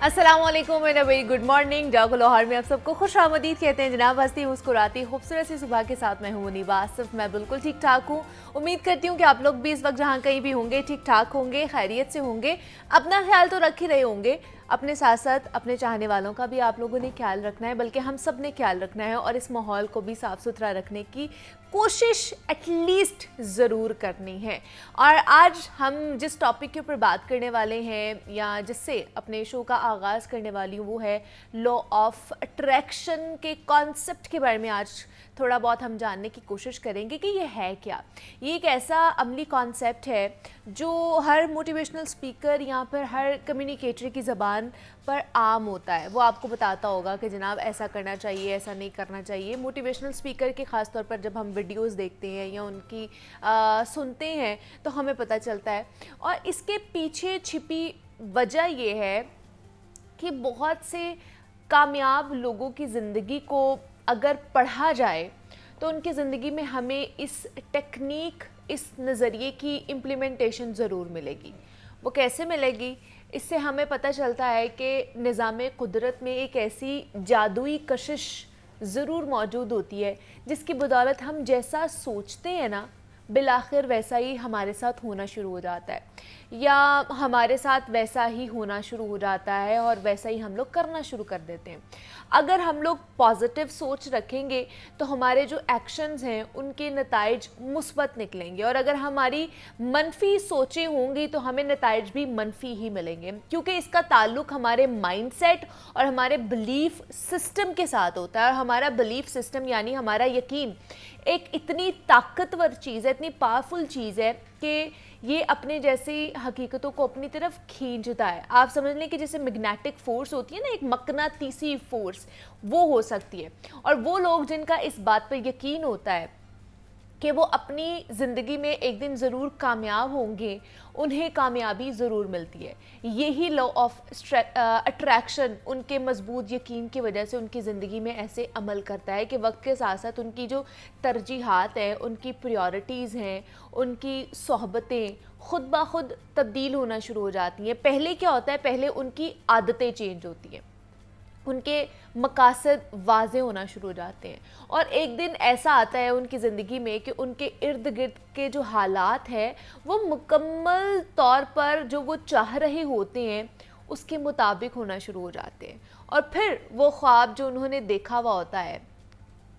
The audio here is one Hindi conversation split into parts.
अस्सलामुअलैकुम and a very good morning. जागो लाहौर में आप सबको खुश आमदीद कहते हैं जनाब। हंसती मुस्कुराती खूबसूरत सी सुबह के साथ मैं हूँ मुनीबा आसिफ। मैं बिल्कुल ठीक ठाक हूँ। उम्मीद करती हूँ कि आप लोग भी इस वक्त जहाँ कहीं भी होंगे ठीक ठाक होंगे, खैरियत से होंगे। अपना ख्याल तो रख ही रहे होंगे, अपने साथ साथ अपने चाहने वालों का भी आप लोगों ने ख्याल रखना है, बल्कि हम सब ने ख्याल रखना है और इस माहौल को भी साफ़ सुथरा रखने की कोशिश एटलीस्ट ज़रूर करनी है। और आज हम जिस टॉपिक के ऊपर बात करने वाले हैं या जिससे अपने शो का आगाज़ करने वाली हूँ वो है लॉ ऑफ अट्रैक्शन के कॉन्सेप्ट के बारे में आज थोड़ा बहुत हम जानने की कोशिश करेंगे कि ये है क्या। ये एक ऐसा अमली कॉन्सेप्ट है जो हर मोटिवेशनल स्पीकर या फिर हर कम्युनिकेटर की ज़बान पर आम होता है। वो आपको बताता होगा कि जनाब ऐसा करना चाहिए, ऐसा नहीं करना चाहिए। मोटिवेशनल स्पीकर के ख़ास तौर पर जब हम वीडियोस देखते हैं या उनकी सुनते हैं तो हमें पता चलता है। और इसके पीछे छिपी वजह ये है कि बहुत से कामयाब लोगों की ज़िंदगी को अगर पढ़ा जाए तो उनकी ज़िंदगी में हमें इस टेक्निक, इस नज़रिए की इम्प्लीमेंटेशन ज़रूर मिलेगी। वो कैसे मिलेगी? इससे हमें पता चलता है कि निज़ाम कुदरत में एक ऐसी जादुई कशिश ज़रूर मौजूद होती है जिसकी बदौलत हम जैसा सोचते हैं ना, बिलाखिर वैसा ही हमारे साथ होना शुरू हो जाता है, या हमारे साथ वैसा ही होना शुरू हो जाता है और वैसा ही हम लोग करना शुरू कर देते हैं। अगर हम लोग पॉजिटिव सोच रखेंगे तो हमारे जो एक्शंस हैं उनके नताइज मुस्बत निकलेंगे, और अगर हमारी मनफी सोचें होंगी तो हमें नताइज भी मनफी ही मिलेंगे, क्योंकि इसका ताल्लुक हमारे माइंडसेट और हमारे बिलीफ सिस्टम के साथ होता है। और हमारा बिलीफ सिस्टम यानी हमारा यकीन एक इतनी ताकतवर चीज़ है, इतनी पावरफुल चीज़ है कि ये अपने जैसी हकीकतों को अपनी तरफ खींचता है। आप समझ लें कि जैसे मैग्नेटिक फोर्स होती है ना, एक मकनातीसी फोर्स, वो हो सकती है। और वो लोग जिनका इस बात पर यकीन होता है कि वो अपनी ज़िंदगी में एक दिन ज़रूर कामयाब होंगे, उन्हें कामयाबी ज़रूर मिलती है। यही लॉ ऑफ अट्रैक्शन उनके मजबूत यकीन की वजह से उनकी ज़िंदगी में ऐसे अमल करता है कि वक्त के साथ साथ उनकी जो तरजीहात हैं, उनकी प्रायोरिटीज़ हैं, उनकी सोहबतें ख़ुद ब खुद तब्दील होना शुरू हो जाती हैं। पहले क्या होता है, पहले उनकी आदतें चेंज होती हैं, उनके मकासद वाज़े होना शुरू हो जाते हैं, और एक दिन ऐसा आता है उनकी ज़िंदगी में कि उनके इर्द गिर्द के जो हालात हैं वो मुकम्मल तौर पर जो वो चाह रहे होते हैं उसके मुताबिक होना शुरू हो जाते हैं, और फिर वो ख्वाब जो उन्होंने देखा हुआ होता है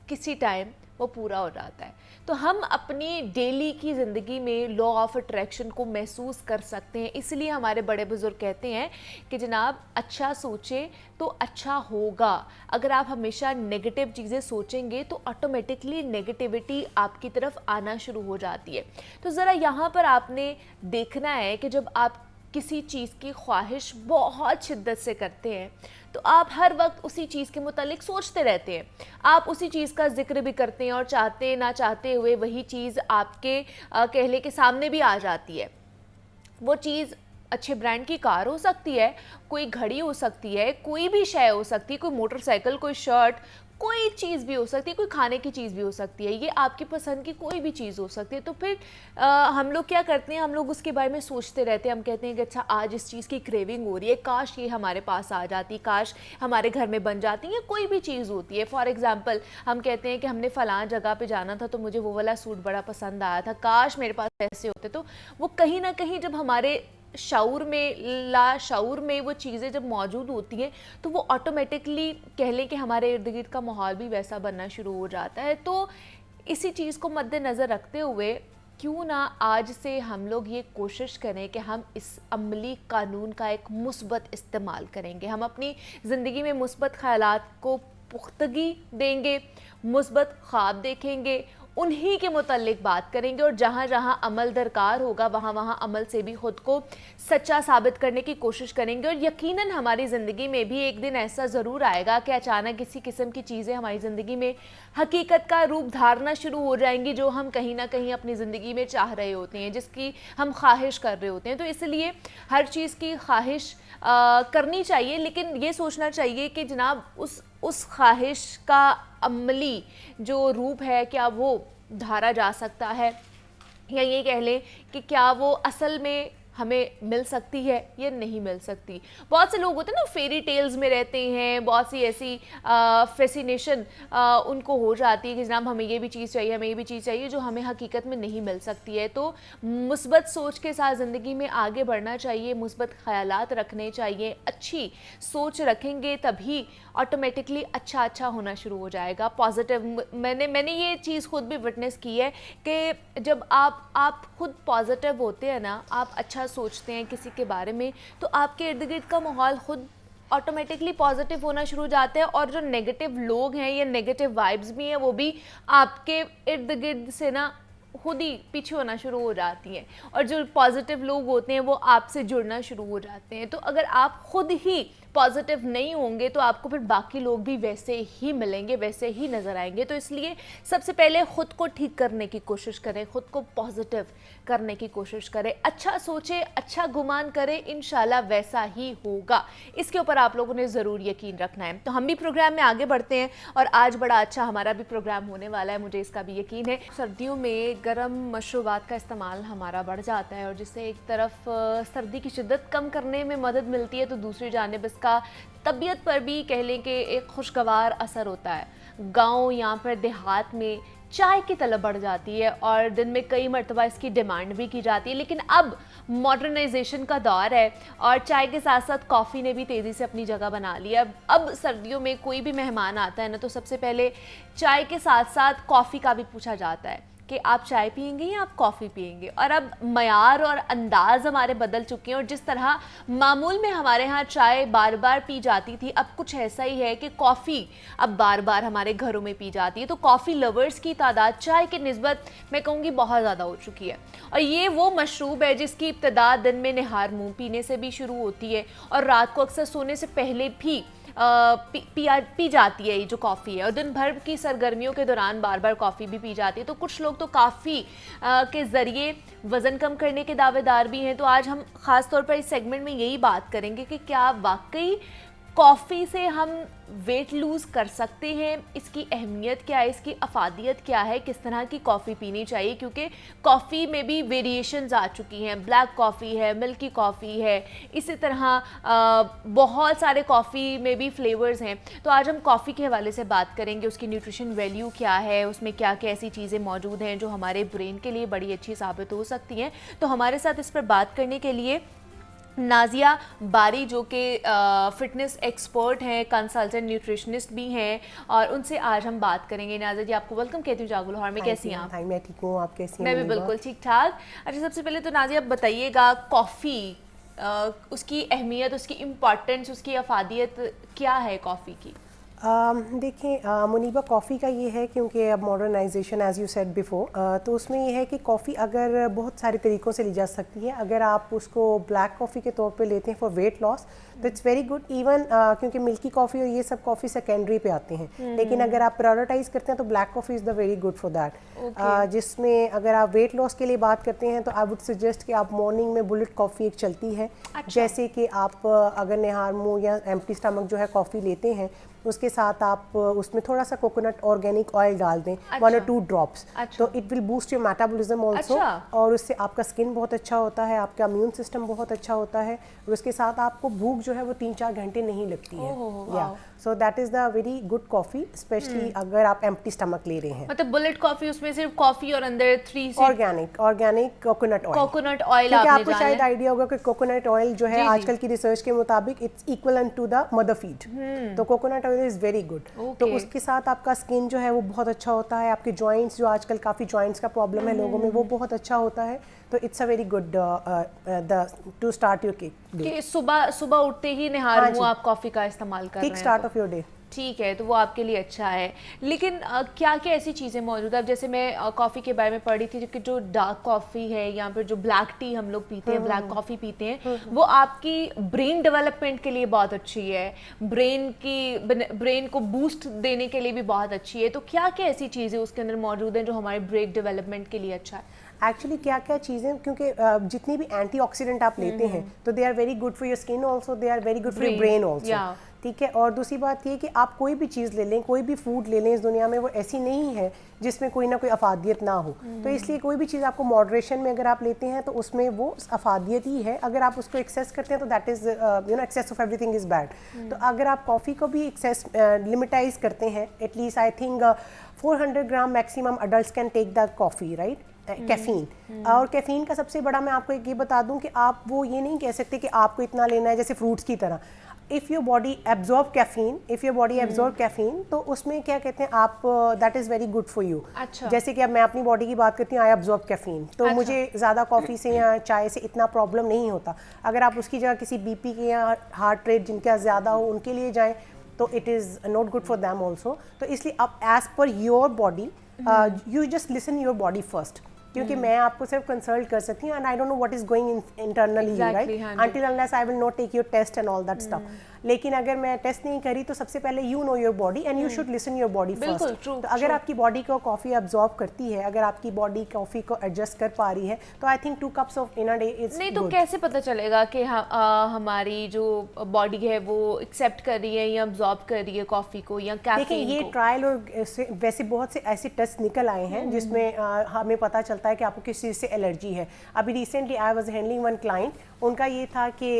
किसी टाइम वो पूरा हो जाता है। तो हम अपनी डेली की ज़िंदगी में लॉ ऑफ अट्रैक्शन को महसूस कर सकते हैं। इसलिए हमारे बड़े बुज़ुर्ग कहते हैं कि जनाब अच्छा सोचें तो अच्छा होगा। अगर आप हमेशा नेगेटिव चीज़ें सोचेंगे तो ऑटोमेटिकली नेगेटिविटी आपकी तरफ आना शुरू हो जाती है। तो ज़रा यहाँ पर आपने देखना है कि जब आप किसी चीज़ की ख्वाहिश बहुत शिद्दत से करते हैं तो आप हर वक्त उसी चीज़ के मुतालिक सोचते रहते हैं, आप उसी चीज़ का जिक्र भी करते हैं, और चाहते ना चाहते हुए वही चीज़ आपके कहले के सामने भी आ जाती है। वो चीज़ अच्छे ब्रांड की कार हो सकती है, कोई घड़ी हो सकती है, कोई भी शय हो सकती है, कोई मोटरसाइकिल, कोई शर्ट, कोई चीज़ भी हो सकती है, कोई खाने की चीज़ भी हो सकती है, ये आपकी पसंद की कोई भी चीज़ हो सकती है। तो फिर हम लोग क्या करते हैं, हम लोग उसके बारे में सोचते रहते हैं। हम कहते हैं कि अच्छा आज इस चीज़ की क्रेविंग हो रही है, काश ये हमारे पास आ जाती, काश हमारे घर में बन जाती, या कोई भी चीज़ होती है। फॉर एग्ज़ाम्पल हम कहते हैं कि हमने फ़लाँ जगह पे जाना था तो मुझे वो वाला सूट बड़ा पसंद आया था, काश मेरे पास पैसे होते। तो वो कहीं ना कहीं जब हमारे शाऊर में, लाशाऊर में वो चीज़ें जब मौजूद होती हैं तो वो ऑटोमेटिकली कह लें कि हमारे इर्द गिर्द का माहौल भी वैसा बनना शुरू हो जाता है। तो इसी चीज़ को मद्देनज़र रखते हुए क्यों ना आज से हम लोग ये कोशिश करें कि हम इस अमली कानून का एक मुस्बत इस्तेमाल करेंगे। हम अपनी ज़िंदगी में मुस्बत ख़यालात को पुख्तगी देंगे, मुस्बत ख्वाब देखेंगे, उन्हीं के मुताल्लिक बात करेंगे, और जहाँ जहाँ अमल दरकार होगा वहाँ वहाँ अमल से भी ख़ुद को सच्चा साबित करने की कोशिश करेंगे। और यकीनन हमारी ज़िंदगी में भी एक दिन ऐसा ज़रूर आएगा कि अचानक किसी किस्म की चीज़ें हमारी ज़िंदगी में हकीकत का रूप धारना शुरू हो जाएंगी, जो हम कहीं ना कहीं अपनी ज़िंदगी में चाह रहे होते हैं, जिसकी हम ख्वाहिश कर रहे होते हैं। तो इसलिए हर चीज़ की ख्वाहिश करनी चाहिए, लेकिन ये सोचना चाहिए कि जनाब उस ख्वाहिश का अमली जो रूप है क्या वो धारा जा सकता है, या ये कह लें कि क्या वो असल में हमें मिल सकती है या नहीं मिल सकती। बहुत से लोग होते हैं ना फेरी टेल्स में रहते हैं, बहुत सी ऐसी फैसिनेशन उनको हो जाती है कि जनाब हमें ये भी चीज़ चाहिए, हमें ये भी चीज़ चाहिए, जो हमें हकीकत में नहीं मिल सकती है। तो मुस्बत सोच के साथ ज़िंदगी में आगे बढ़ना चाहिए, मुस्बत ख़यालात रखने चाहिए। अच्छी सोच रखेंगे तभी ऑटोमेटिकली अच्छा होना शुरू हो जाएगा। पॉजिटिव, मैंने ये चीज़ खुद भी विटनेस की है कि जब आप खुद पॉजिटिव होते हैं ना, आप अच्छा सोचते हैं किसी के बारे में, तो आपके इर्द गिर्द का माहौल खुद ऑटोमेटिकली पॉजिटिव होना शुरू हो जाता है। और जो नेगेटिव लोग हैं या नेगेटिव वाइब्स भी हैं, वो भी आपके इर्द गिर्द से ना खुद ही पीछे होना शुरू हो जाती हैं, और जो पॉजिटिव लोग होते हैं वो आपसे जुड़ना शुरू हो जाते हैं। तो अगर आप खुद ही पॉजिटिव नहीं होंगे तो आपको फिर बाकी लोग भी वैसे ही मिलेंगे, वैसे ही नज़र आएंगे। तो इसलिए सबसे पहले ख़ुद को ठीक करने की कोशिश करें, ख़ुद को पॉजिटिव करने की कोशिश करें, अच्छा सोचें, अच्छा गुमान करें, इंशाल्लाह वैसा ही होगा। इसके ऊपर आप लोगों ने ज़रूर यकीन रखना है। तो हम भी प्रोग्राम में आगे बढ़ते हैं और आज बड़ा अच्छा हमारा भी प्रोग्राम होने वाला है, मुझे इसका भी यकीन है। सर्दियों में गर्म मशरूबात का इस्तेमाल हमारा बढ़ जाता है और जिससे एक तरफ सर्दी की शिद्दत कम करने में मदद मिलती है, तो दूसरी जानिब इसका तबीयत पर भी कह लें कि एक खुशगवार असर होता है। गांव यहाँ पर देहात में चाय की तलब बढ़ जाती है और दिन में कई मरतबा इसकी डिमांड भी की जाती है। लेकिन अब मॉडर्नाइजेशन का दौर है और चाय के साथ साथ कॉफ़ी ने भी तेज़ी से अपनी जगह बना ली है। अब सर्दियों में कोई भी मेहमान आता है ना, तो सबसे पहले चाय के साथ साथ कॉफ़ी का भी पूछा जाता है कि आप चाय पियेंगे या आप कॉफ़ी पियेंगे। और अब मयार और अंदाज़ हमारे बदल चुके हैं और जिस तरह मामूल में हमारे यहाँ चाय बार बार पी जाती थी, अब कुछ ऐसा ही है कि कॉफ़ी अब बार बार हमारे घरों में पी जाती है। तो कॉफ़ी लवर्स की तादाद चाय की निस्बत मैं कहूँगी बहुत ज़्यादा हो चुकी है। और ये वो मशरूब है जिसकी इब्तिदा दिन में निहार मुँह पीने से भी शुरू होती है और रात को अक्सर सोने से पहले भी पी जाती है ये जो कॉफ़ी है, और दिन भर की सरगर्मियों के दौरान बार बार कॉफ़ी भी पी जाती है। तो कुछ लोग तो काफ़ी के ज़रिए वज़न कम करने के दावेदार भी हैं। तो आज हम ख़ास तौर पर इस सेगमेंट में यही बात करेंगे कि क्या वाकई कॉफ़ी से हम वेट लूज़ कर सकते हैं, इसकी अहमियत क्या है, इसकी अफादियत क्या है, किस तरह की कॉफ़ी पीनी चाहिए, क्योंकि कॉफ़ी में भी वेरिएशंस आ चुकी हैं। ब्लैक कॉफ़ी है, मिल्की कॉफ़ी है, इसी तरह बहुत सारे कॉफ़ी में भी फ्लेवर्स हैं। तो आज हम कॉफ़ी के हवाले से बात करेंगे, उसकी न्यूट्रिशन वैल्यू क्या है, उसमें क्या क्या ऐसी चीज़ें मौजूद हैं जो हमारे ब्रेन के लिए बड़ी अच्छी साबित हो सकती हैं। तो हमारे साथ इस पर बात करने के लिए नाजिया बारी जो कि फ़िटनेस एक्सपर्ट हैं, कंसल्टेंट न्यूट्रिशनिस्ट भी हैं, और उनसे आज हम बात करेंगे। नाजिया जी, आपको वेलकम कहती हूँ जागो लाहौर में। कैसी हैं आप? मैं ठीक हूँ, आप कैसी हैं? मैं भी बिल्कुल ठीक ठाक। अच्छा, सबसे पहले तो नाजिया आप बताइएगा, कॉफ़ी उसकी अहमियत, उसकी इम्पॉर्टेंस, उसकी अफादियत क्या है कॉफ़ी की? देखिए मुनीबा, कॉफ़ी का ये है क्योंकि अब modernisation as you said before, तो उसमें ये है कि कॉफ़ी अगर बहुत सारे तरीक़ों से ली जा सकती है। अगर आप उसको ब्लैक कॉफ़ी के तौर पे लेते हैं फॉर वेट लॉस तो इट्स वेरी गुड। इवन क्योंकि मिल्की कॉफ़ी और ये सब कॉफ़ी सेकेंडरी पे आते हैं, लेकिन अगर आप प्रायोरिटाइज़ करते हैं तो black coffee is the very good for that. जिसमें अगर आप वेट लॉस के लिए बात करते हैं तो आई वुड सजेस्ट कि आप मॉर्निंग में बुलेट कॉफ़ी एक चलती है। अच्छा। जैसे कि आप अगर निहार मुँह या एम्प्टी स्टमक जो है कॉफ़ी लेते हैं, उसके साथ आप उसमें थोड़ा सा कोकोनट ऑर्गेनिक ऑयल डाल दें, 1 or 2 ड्रॉप्स। तो it will boost your metabolism also, और उससे आपका स्किन बहुत अच्छा होता है, आपका इम्यून सिस्टम बहुत अच्छा होता है, और उसके साथ आपको भूख जो है वो 3-4 घंटे नहीं लगती है। या so that is the very good coffee, specially अगर आप एम्प्टी स्टमक ले रहे हैं। मतलब बुलेट कॉफ़ी, उसमें सिर्फ कॉफ़ी और अंदर 3 ऑर्गेनिक कोकोनट ऑयल। क्योंकि आपको शायद आइडिया होगा कि कोकोनट ऑयल जो है आजकल की रिसर्च के मुताबिक it's equivalent to the mother feed. तो coconut oil is very good. तो उसके साथ आपका स्किन जो है वो बहुत अच्छा होता है, आपके जॉइंट्स जो आजकल काफ़ी जॉइंट्स का प्रॉब्लम है लोगों में, वो बहुत अच्छा होता है। तो it's a very good to start your day. सुबह उठते ही निहार मुँह आप कॉफ़ी का इस्तेमाल कर रहे हैं, kick start of your day. ठीक है, तो वो आपके लिए अच्छा है। लेकिन क्या क्या ऐसी चीज़ें मौजूद है? अब जैसे मैं कॉफ़ी के बारे में पढ़ी थी कि जो डार्क कॉफ़ी है या फिर जो ब्लैक टी हम लोग पीते हैं, ब्लैक कॉफ़ी पीते हैं, वो आपकी ब्रेन डेवलपमेंट के लिए बहुत अच्छी है, ब्रेन को बूस्ट देने के लिए भी बहुत अच्छी है। तो क्या क्या ऐसी चीज़ें उसके अंदर मौजूद हैं जो हमारे ब्रेन डेवलपमेंट के लिए अच्छा है? एक्चुअली क्या क्या चीज़ें, क्योंकि जितनी भी एंटीऑक्सीडेंट आप लेते हैं तो they are very good for your skin also, they are very good for your brain also. ठीक है। और दूसरी बात ये कि आप कोई भी चीज़ ले लें, कोई भी फूड ले लें इस दुनिया में, वो ऐसी नहीं है जिसमें कोई ना कोई अफादियत ना हो। तो इसलिए कोई भी चीज़ आपको मॉडरेशन में अगर आप लेते हैं तो उसमें वो अफादियत ही है। अगर आप उसको एक्सेस करते हैं तो that is excess of everything is bad. तो अगर आप कॉफ़ी को भी एक्सेस लिमिटाइज करते हैं, at least I think 400 gram maximum adult can take the coffee, right, caffeine. और कैफीन का सबसे बड़ा मैं आपको एक ये बता दूं कि आप वो ये नहीं कह सकते कि आपको इतना लेना है जैसे फ्रूट्स की तरह। If your body absorb caffeine, तो उसमें क्या कहते हैं आप, that is very good for you. अच्छा। जैसे कि अब मैं अपनी बॉडी की बात करती हूँ, आई एब्जॉर्ब कैफीन, तो अच्छा। मुझे ज़्यादा कॉफ़ी से या चाय से इतना प्रॉब्लम नहीं होता। अगर आप उसकी जगह किसी बीपी के या हार्ट रेट जिनका ज़्यादा हो उनके लिए जाएँ तो it is not good for them also. तो इसलिए आप as per your body you just listen your body first, क्योंकि मैं आपको सिर्फ कंसल्ट कर सकती हूँ and I don't know what is going internally, right, until unless I will not take your test and all that stuff. लेकिन अगर मैं टेस्ट नहीं करी तो सबसे पहले you know your body and you should listen your body first. तो अगर आपकी बॉडी को कॉफ़ी अब्जॉर्ब करती है, अगर आपकी बॉडी कॉफ़ी को एडजस्ट कर पा रही है, तो I think 2 cups of in a day is नहीं। तो कैसे पता चलेगा कि हमारी जो बॉडी है वो एक्सेप्ट कर रही है या अब्जॉर्ब कर रही है कॉफ़ी को या कैफीन को? देखिए, ये ट्रायल और वैसे बहुत से ऐसे टेस्ट निकल आए हैं जिसमें हमें पता चलता है कि आपको किस चीज़ से एलर्जी है। अभी recently I was handling one client, उनका ये था कि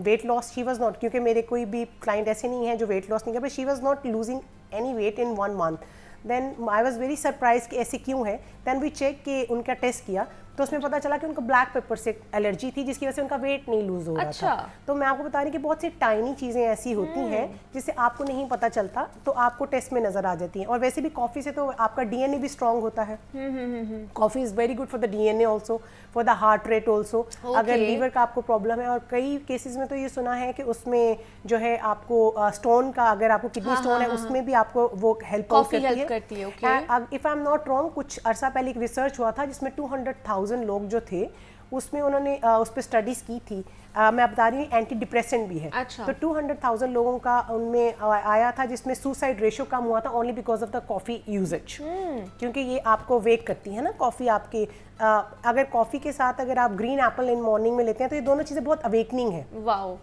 weight loss, she was not, क्योंकि मेरे कोई भी क्लाइंट ऐसे नहीं है जो वेट लॉस नहीं कर, but she was not losing any weight in 1 month। Then I was very surprise कि ऐसे क्यों है। देन वी चेक कि उनका टेस्ट किया तो उसमें पता चला कि उनको ब्लैक पेपर से एलर्जी थी, जिसकी वजह से उनका वेट नहीं लूज हो रहा था। तो मैं आपको बता रही कि बहुत सी टाइनी चीज़ें ऐसी होती हैं जिससे आपको नहीं पता चलता, तो आपको टेस्ट में नजर आ जाती हैं। और वैसे भी कॉफ़ी से तो आपका डीएनए भी स्ट्रांग होता है। Coffee is very good for the DNA also, for the heart rate also. अगर लीवर का आपको प्रॉब्लम है, और कई केसेस में तो ये सुना है कि उसमें जो है आपको स्टोन का, अगर आपको किडनी स्टोन है उसमें भी आपको वो हेल्प करती है। If I am not wrong, कुछ अरसा पहले एक रिसर्च हुआ था जिसमें 200,000 लोग जो थे उसमें उन्होंने उस पर स्टडीज़ की थी। मैं बता रही हूँ एंटी डिप्रेसेंट भी है। अच्छा। तो 200,000 लोगों का उनमें आया था जिसमें सुसाइड रेशियो कम हुआ था, only because of the coffee usage. क्योंकि ये आपको वेक करती है ना कॉफ़ी आपके। अगर कॉफ़ी के साथ अगर आप ग्रीन एप्पल इन मॉर्निंग में लेते हैं तो ये दोनों चीज़ें बहुत अवेकनिंग है। Wow,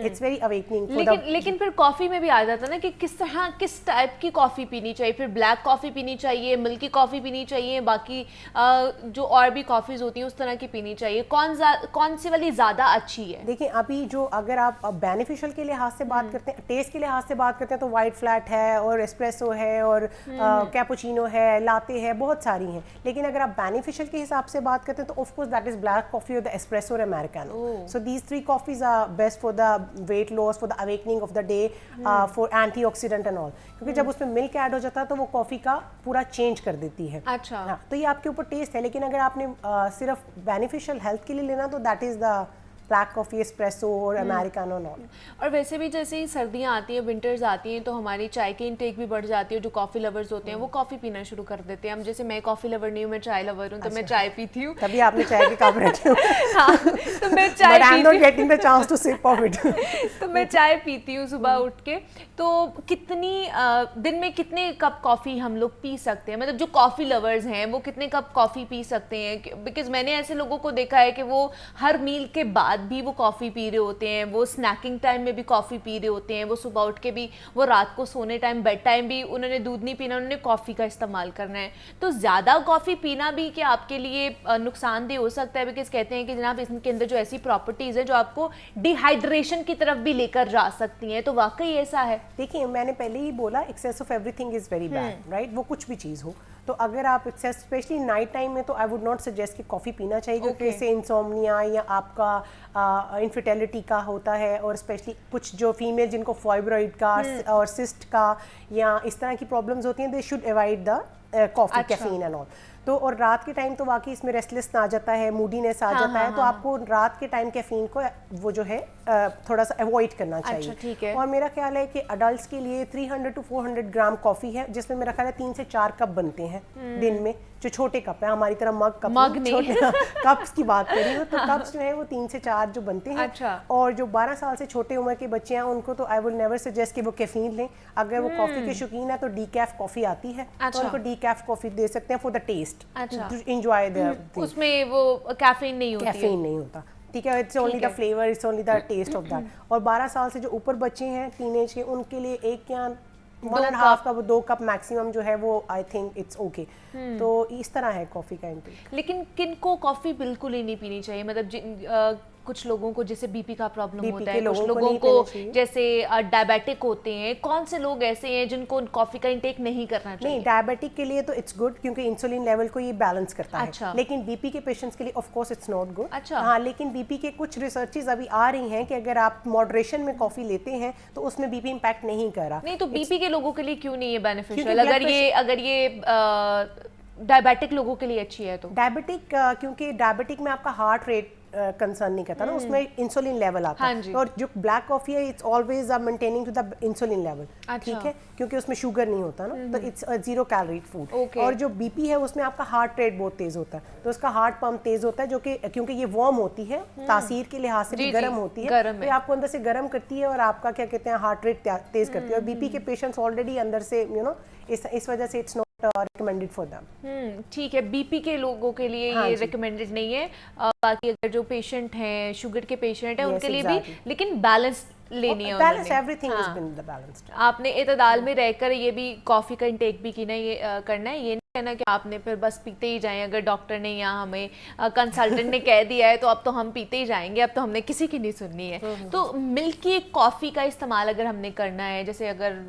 it's very awakening. लेकिन फिर कॉफी में भी आ जाता है ना कि किस टाइप की कॉफी पीनी चाहिए। फिर ब्लैक कॉफी पीनी चाहिए, मिल्की कॉफी पीनी चाहिए, बाकी जो और भी कॉफीज होती हैं उस तरह की पीनी चाहिए। कौन सी वाली ज्यादा अच्छी है? देखिए, अभी जो अगर आप बेनिफिशियल के लिहाज से बात करते हैं, टेस्ट के लिहाज से बात करते हैं, तो वाइट फ्लैट है और एस्प्रेसो है और कैपुचिनो है, लाते है, बहुत सारी हैं। लेकिन अगर आप बेनिफिशियल के हिसाब से बात करते हैं तो of course that is black coffee और द एस्प्रेसो और americano. So these 3 coffees are best for the weight loss, for the awakening of the day, for antioxidant and all. क्योंकि जब उसमें मिल्क ऐड हो जाता है तो वो कॉफी का पूरा चेंज कर देती है। अच्छा। हाँ, तो ये आपके ऊपर टेस्ट है। लेकिन अगर आपने सिर्फ बेनिफिशियल हेल्थ के लिए लेना तो that is the black coffee, espresso और अमेरिकानो नॉन। और वैसे भी जैसे ही सर्दियाँ आती हैं, विंटर्स आती हैं, तो हमारी चाय की इनटेक भी बढ़ जाती है। जो कॉफ़ी लवर्स होते हैं वो कॉफ़ी पीना शुरू कर देते हैं। हम जैसे मैं कॉफ़ी लवर नहीं हूँ, मैं चाय लवर हूँ, तो मैं चाय पीती हूँ। तभी आपने चाय के कप रखे हो। हाँ, तो मैं चाय तो मैं चाय पीती हूँ सुबह उठ के। तो दिन में कितने कप कॉफ़ी हम लोग पी सकते हैं? मतलब जो कॉफ़ी लवर्स हैं वो कितने कप कॉफ़ी पी सकते हैं? बिकॉज मैंने ऐसे लोगों को देखा है कि वो हर मील के बाद भी वो कॉफ़ी पी रहे होते हैं, वो स्नैकिंग टाइम में भी कॉफ़ी पी रहे होते हैं, वो सुबह उठ के भी, वो रात को सोने टाइम बेड टाइम भी उन्होंने दूध नहीं पीना, उन्होंने कॉफ़ी का इस्तेमाल करना है। तो ज़्यादा कॉफ़ी पीना भी क्या आपके लिए नुकसानदेह हो सकता है? बिकॉज कहते हैं कि जनाब इसके अंदर जो ऐसी प्रॉपर्टीज़ है जो आपको डिहाइड्रेशन की तरफ भी लेकर जा सकती हैं। तो वाकई ऐसा है? देखिए, मैंने पहले ही बोला excess of everything is very bad, right? वो कुछ भी चीज़ हो, तो अगर आप एक्सेस, स्पेशली नाइट टाइम में, तो आई वुड नॉट सजेस्ट कि कॉफ़ी पीना चाहिए, क्योंकि इससे इंसोम्निया या आपका इनफर्टिलिटी का होता है। और स्पेशली कुछ जो फीमेल जिनको फाइब्रॉइड का और सिस्ट का या इस तरह की प्रॉब्लम्स होती हैं, they should avoid the coffee, caffeine and all. तो और रात के टाइम तो वाकई इसमें रेस्टलेस आ जाता है, मूडीनेस आ जाता है, तो आपको रात के टाइम कैफीन को वो जो है थोड़ा सा अवॉइड करना चाहिए। अच्छा, ठीक है। और मेरा ख्याल है कि अडल्ट्स के लिए 300 to 400 ग्राम कॉफ़ी है, जिसमें मेरा ख्याल है 3 से 4 कप बनते हैं दिन में। जो छोटे कप है, हमारी तरह मग नहीं, छोटे कप्स की बात करी हो, तो कप्स जो है वो 3 से 4 जो बनते हैं। अच्छा। और जो 12 साल से छोटे उम्र के बच्चे हैं उनको तो आई वुड नेवर सजेस्ट कि वो कैफीन लें। अगर वो कॉफ़ी के शौकीन है तो डीकैफ कॉफ़ी आती है, तो उनको डीकैफ कॉफ़ी दे सकते हैं for the taste, to enjoy the. उसमें वो कैफीन नहीं होती, कैफीन नहीं होता। ठीक है, it's only the flavour, it's only the taste of that. और 12 साल से जो ऊपर बच्चे हैं टीनेज के, उनके लिए एक या 1.5 कप 2 कप मैक्सिमम जो है वो आई थिंक इट्स ओके। तो इस तरह है कॉफ़ी का इंटेक। लेकिन किनको कॉफ़ी बिल्कुल ही नहीं पीनी चाहिए? मतलब कुछ लोगों को जैसे बीपी का प्रॉब्लम होता है, कुछ लोगों को जैसे डायबिटिक होते हैं, कौन से लोग ऐसे हैं जिनको कॉफ़ी का इंटेक नहीं करना चाहिए? नहीं, डायबिटिक के लिए तो इट्स गुड क्योंकि इंसुलिन लेवल को ये बैलेंस करता है। लेकिन बीपी के पेशेंट्स के लिए of course it's not good. हाँ, लेकिन बीपी के कुछ रिसर्चेस अभी आ रही हैं कि अगर आप मॉडरेशन में कॉफ़ी लेते हैं तो उसमें बीपी इम्पैक्ट नहीं कर रहा। नहीं, तो बीपी के लोगों के लिए क्यों नहीं है बेनिफिशियल? अगर ये डायबिटिक लोगों के लिए अच्छी है तो? डायबिटिक क्योंकि डायबिटिक में आपका हार्ट रेट कंसर्न नहीं करता ना, उसमें इंसुलिन लेवल आता है। और जो ब्लैक कॉफी है it's always maintaining to the insulin level, ठीक है, क्योंकि उसमें शुगर नहीं होता ना, तो इट्स 0 कैलोरी फूड। और जो बीपी है उसमें आपका हार्ट रेट बहुत तेज होता है, तो उसका हार्ट पंप तेज होता है, जो कि क्योंकि ये वार्म होती है, तासीर के लिहाज से भी गर्म होती है, तो आपको अंदर से गर्म करती है और आपका क्या कहते हैं हार्ट रेट तेज करती है। और बीपी के पेशेंट्स ऑलरेडी अंदर से इस वजह से इट्स recommended for them। ठीक है, बीपी के लोगों के लिए ये recommended नहीं है। बाकी अगर जो पेशेंट हैं, शुगर के पेशेंट हैं, उनके लिए भी, लेकिन बैलेंस लेनी है। Balance, everything is been the balanced. आपने इतदाल में रहकर ये भी कॉफी का इंटेक भी करना है, ये नहीं कहना कि आपने फिर बस पीते ही जाएं। अगर डॉक्टर ने या हमें कंसल्टेंट ने कह दिया है तो अब तो हम पीते ही जाएंगे, अब तो हमने किसी की नहीं सुननी है। तो मिल्की कॉफी का इस्तेमाल अगर हमने करना है, जैसे अगर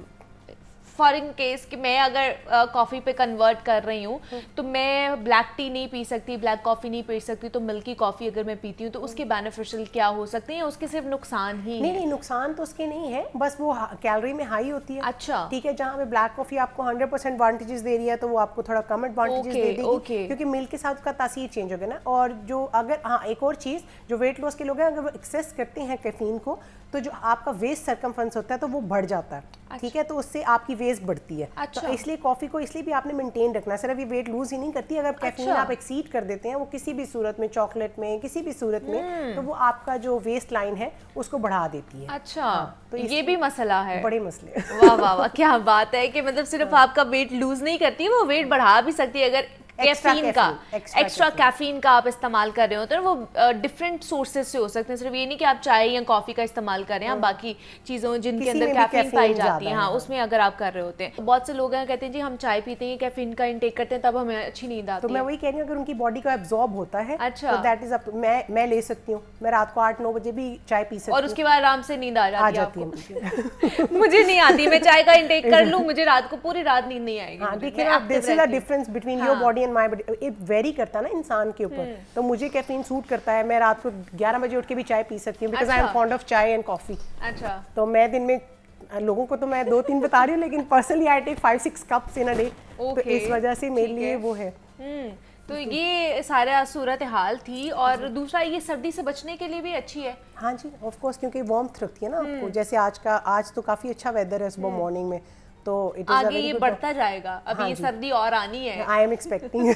फॉर इन केस कि मैं अगर कॉफ़ी पे कन्वर्ट कर रही हूँ तो मैं ब्लैक टी नहीं पी सकती, ब्लैक कॉफ़ी नहीं पी सकती, तो मिल्की कॉफ़ी अगर मैं पीती हूँ तो उसके बेनिफिशियल क्या हो सकते हैं या उसके सिर्फ नुकसान ही? नहीं, नुकसान तो उसके नहीं है, बस वो कैलोरी में हाई होती है। अच्छा, ठीक है, जहाँ पे ब्लैक कॉफ़ी आपको 100% एडवांटेजेस दे रही है तो वो आपको थोड़ा कम एडवांटेजेस दे देगी, क्योंकि मिल्क के साथ उसका तासीर चेंज हो गया ना। और जो अगर एक और चीज़, जो वेट लॉस के लोग हैं, अगर वो एक्सेस करते हैं कैफीन को, तो जो आपका वेस्ट सरकमफ्रेंस होता है तो वो बढ़ जाता है। ठीक है, तो उससे आपकी वेस्ट बढ़ती है। तो इसलिए कॉफी को इसलिए भी आपने मेंटेन रखना है, सिर्फ ये वेट लूज ही नहीं करती। अगर कैफीन आप एक्सीड कर देते हैं वो किसी भी सूरत में, चॉकलेट में, किसी भी सूरत में, तो वो आपका जो वेस्ट लाइन है उसको बढ़ा देती है। अच्छा, तो ये भी मसला है। बड़े मसले। वाह वाह वाह, क्या बात है कि मतलब सिर्फ आपका वेट लूज नहीं करती, वो वेट बढ़ा भी सकती है अगर एक्स्ट्रा कैफीन का आप इस्तेमाल कर रहे हो। तो वो डिफरेंट सोर्सेज से हो सकते हैं, सिर्फ ये नहीं कि आप चाय या कॉफी का इस्तेमाल कर रहे हैं, बाकी चीज़ों जिनके अंदर कैफीन पाई जाती है, हाँ, उसमें अगर आप कर रहे होते हैं। तो बहुत से लोग हैं कहते हैं जी हम चाय पीते हैं, कैफीन का इंटेक करते हैं, तब हमें अच्छी नींद आती है। तो मैं वही कह रही हूँ, अगर उनकी बॉडी को एब्जॉर्ब होता है, अच्छा, तो दैट इज अप। मैं ले सकती हूँ, मैं रात को 8-9 बजे भी चाय पी सकती हूँ और उसके बाद आराम से नींद आ जाती है। मुझे नहीं आती, मैं चाय का इंटेक कर लूँ, मुझे रात को पूरी रात नींद नहीं आएगी। देखिए ना, this is the difference between your body and my body. Very करता है ना इंसान के ऊपर। तो मुझे कैफीन सूट करता है, मैं रात को 11 बजे उठ के भी चाय पी सकती हूँ, because I am fond of चाय एंड कॉफी। अच्छा, तो मैं दिन में, लोगों को तो मैं 2-3 बता रही हूँ, लेकिन personally I take 5-6 cups in a day. तो इस वजह से मेरे लिए वो है। तो ये सारा सूरत हाल थी। और दूसरा, ये सर्दी से बचने के लिए भी अच्छी है। हाँ जी, ऑफ कोर्स, क्योंकि वार्मथ रखती है ना आपको। जैसे आज तो काफी अच्छा वेदर है सुबह मॉर्निंग में, तो आगे ये बढ़ता जाएगा। अभी ये सर्दी और आनी है। आई एम एक्सपेक्टिंग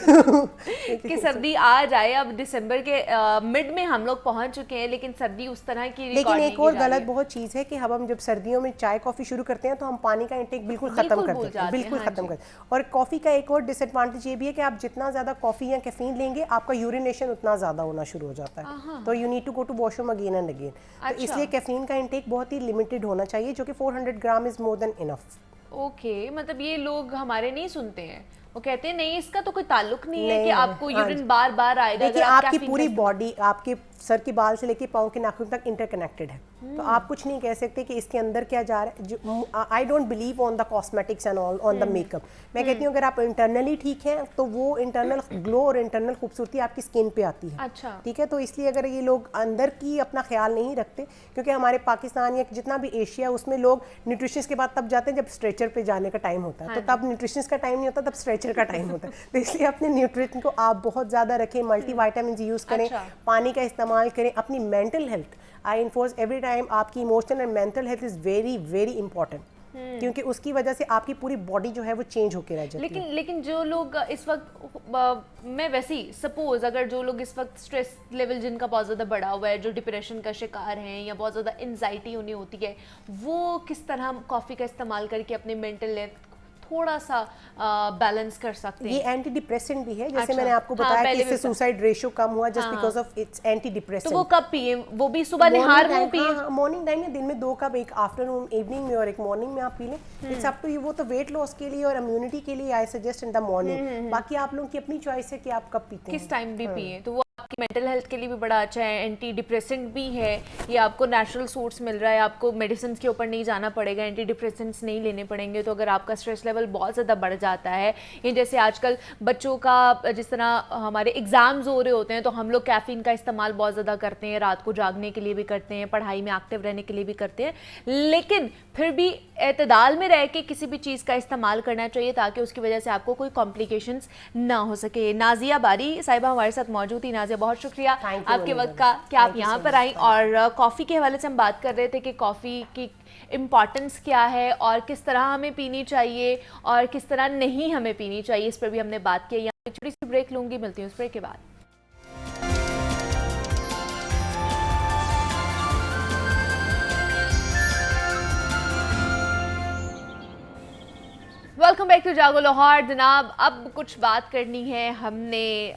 कि सर्दी आ जाए। अब दिसंबर के मिड में हम लोग पहुंच चुके हैं, लेकिन सर्दी उस तरह की लेकिन एक और गलत बहुत चीज़ है कि हम जब सर्दियों में चाय कॉफ़ी शुरू करते हैं तो हम पानी का इंटेक बिल्कुल ख़त्म कर देते हैं, बिल्कुल ख़त्म कर। और कॉफ़ी का एक और डिसएडवांटेज ये भी है कि आप जितना ज़्यादा कॉफ़ी या कैफीन लेंगे, आपका यूरिनेशन उतना ज़्यादा होना शुरू हो जाता है, तो you need to go to washroom again and again. तो इसलिए कैफीन का इंटेक बहुत ही लिमिटेड होना चाहिए, जो कि 400 gram is more than enough. Okay, मतलब ये लोग हमारे नहीं सुनते हैं, वो कहते हैं नहीं, इसका तो कोई ताल्लुक नहीं है कि आपको यूरिन बार बार आएगा। देखिए, आपकी पूरी बॉडी, आपके सर के बाल से लेके पाँव के नाखून तक इंटरकनेक्टेड है, तो आप कुछ नहीं कह सकते कि इसके अंदर क्या जा रहा है। I don't believe on the cosmetics and all, on the makeup. मैं कहती हूँ अगर आप इंटरनली ठीक हैं तो वो इंटरनल ग्लो और इंटरनल खूबसूरती आपकी स्किन पे आती है। अच्छा, ठीक है, तो इसलिए अगर ये लोग अंदर की अपना ख्याल नहीं रखते, क्योंकि हमारे पाकिस्तान या जितना भी एशिया, उसमें लोग न्यूट्रिशनिस्ट के बाद तब जाते हैं जब स्ट्रेचर पे जाने का टाइम होता है। तो तब न्यूट्रिशनिस्ट का टाइम नहीं होता, तब स्ट्रेचर का टाइम होता है। तो इसलिए अपने न्यूट्रिशन को आप बहुत ज़्यादा रखें, मल्टीविटामिन यूज़ करें, पानी का इस्तेमाल करें। अपनी मेंटल हेल्थ, आई इन्फोर्स एवरी टाइम, आपकी emotional and mental health is very very important, क्योंकि उसकी वजह से आपकी पूरी बॉडी जो है वो चेंज होकर रह जाती है। लेकिन जो लोग इस वक्त, मैं वैसे ही सपोज अगर जो लोग इस वक्त स्ट्रेस लेवल जिनका बहुत ज़्यादा बढ़ा हुआ है, जो डिप्रेशन का शिकार हैं या बहुत ज़्यादा एंजाइटी उन्हें होती है, वो किस तरह कॉफ़ी का इस्तेमाल करके अपने मेंटल हेल्थ थोड़ा सा बैलेंस कर सकते ये हैं? एंटी डिप्रेसेंट भी है, जैसे अच्छा, मैंने आपको हाँ, बताया पहले कि भी इससे बता- सुसाइड रेशियो कम हुआ जस्ट हाँ, बिकॉज ऑफ इट्स एंटी तो डिप्रेसेंट। वो कब पिए? वो भी सुबह निहार मुंह पिए? हाँ, मॉर्निंग टाइम में दिन में 2 कप, एक आफ्टरनून इवनिंग में और एक मॉर्निंग में आप पी लें। इट्स अप टू यू, वो तो वेट लॉस के लिए और इम्यूनिटी के लिए I suggest in the morning. बाकी आप लोगों की अपनी चॉइस है कि आप कब पीते हैं, किस टाइम भी पिए, तो वो आपकी मेंटल हेल्थ के लिए भी बड़ा अच्छा है, एंटी डिप्रेसेंट भी है, ये आपको नेचुरल सोर्स मिल रहा है, आपको मेडिसिन के ऊपर नहीं जाना पड़ेगा, एंटी डिप्रेसेंट्स नहीं लेने पड़ेंगे। तो अगर आपका स्ट्रेस लेवल बहुत ज़्यादा बढ़ जाता है, ये जैसे आजकल बच्चों का जिस तरह हमारे एग्ज़ाम्स हो रहे होते हैं तो हम लोग कैफ़ीन का इस्तेमाल बहुत ज़्यादा करते हैं, रात को जागने के लिए भी करते हैं, पढ़ाई में एक्टिव रहने के लिए भी करते हैं, लेकिन फिर भी एतदाल में रह के किसी भी चीज़ का इस्तेमाल करना चाहिए ताकि उसकी वजह से आपको कोई कॉम्प्लिकेशंस ना हो सके। नाजिया बारी साहिबा हमारे साथ मौजूद थी। नाजिया, बहुत शुक्रिया Thank you, आपके मनीषा। वक्त का कि आप Thank you यहाँ so पर much. आई। और कॉफ़ी के हवाले से हम बात कर रहे थे कि कॉफ़ी की इम्पॉर्टेंस क्या है और किस तरह हमें पीनी चाहिए और किस तरह नहीं हमें पीनी चाहिए, इस पर भी हमने बात की। यहाँ छोटी सी ब्रेक लूँगी, मिलती हूँ उस ब्रेक के बाद। वेलकम बैक टू जागो लाहौर। जनाब, अब कुछ बात करनी है हमने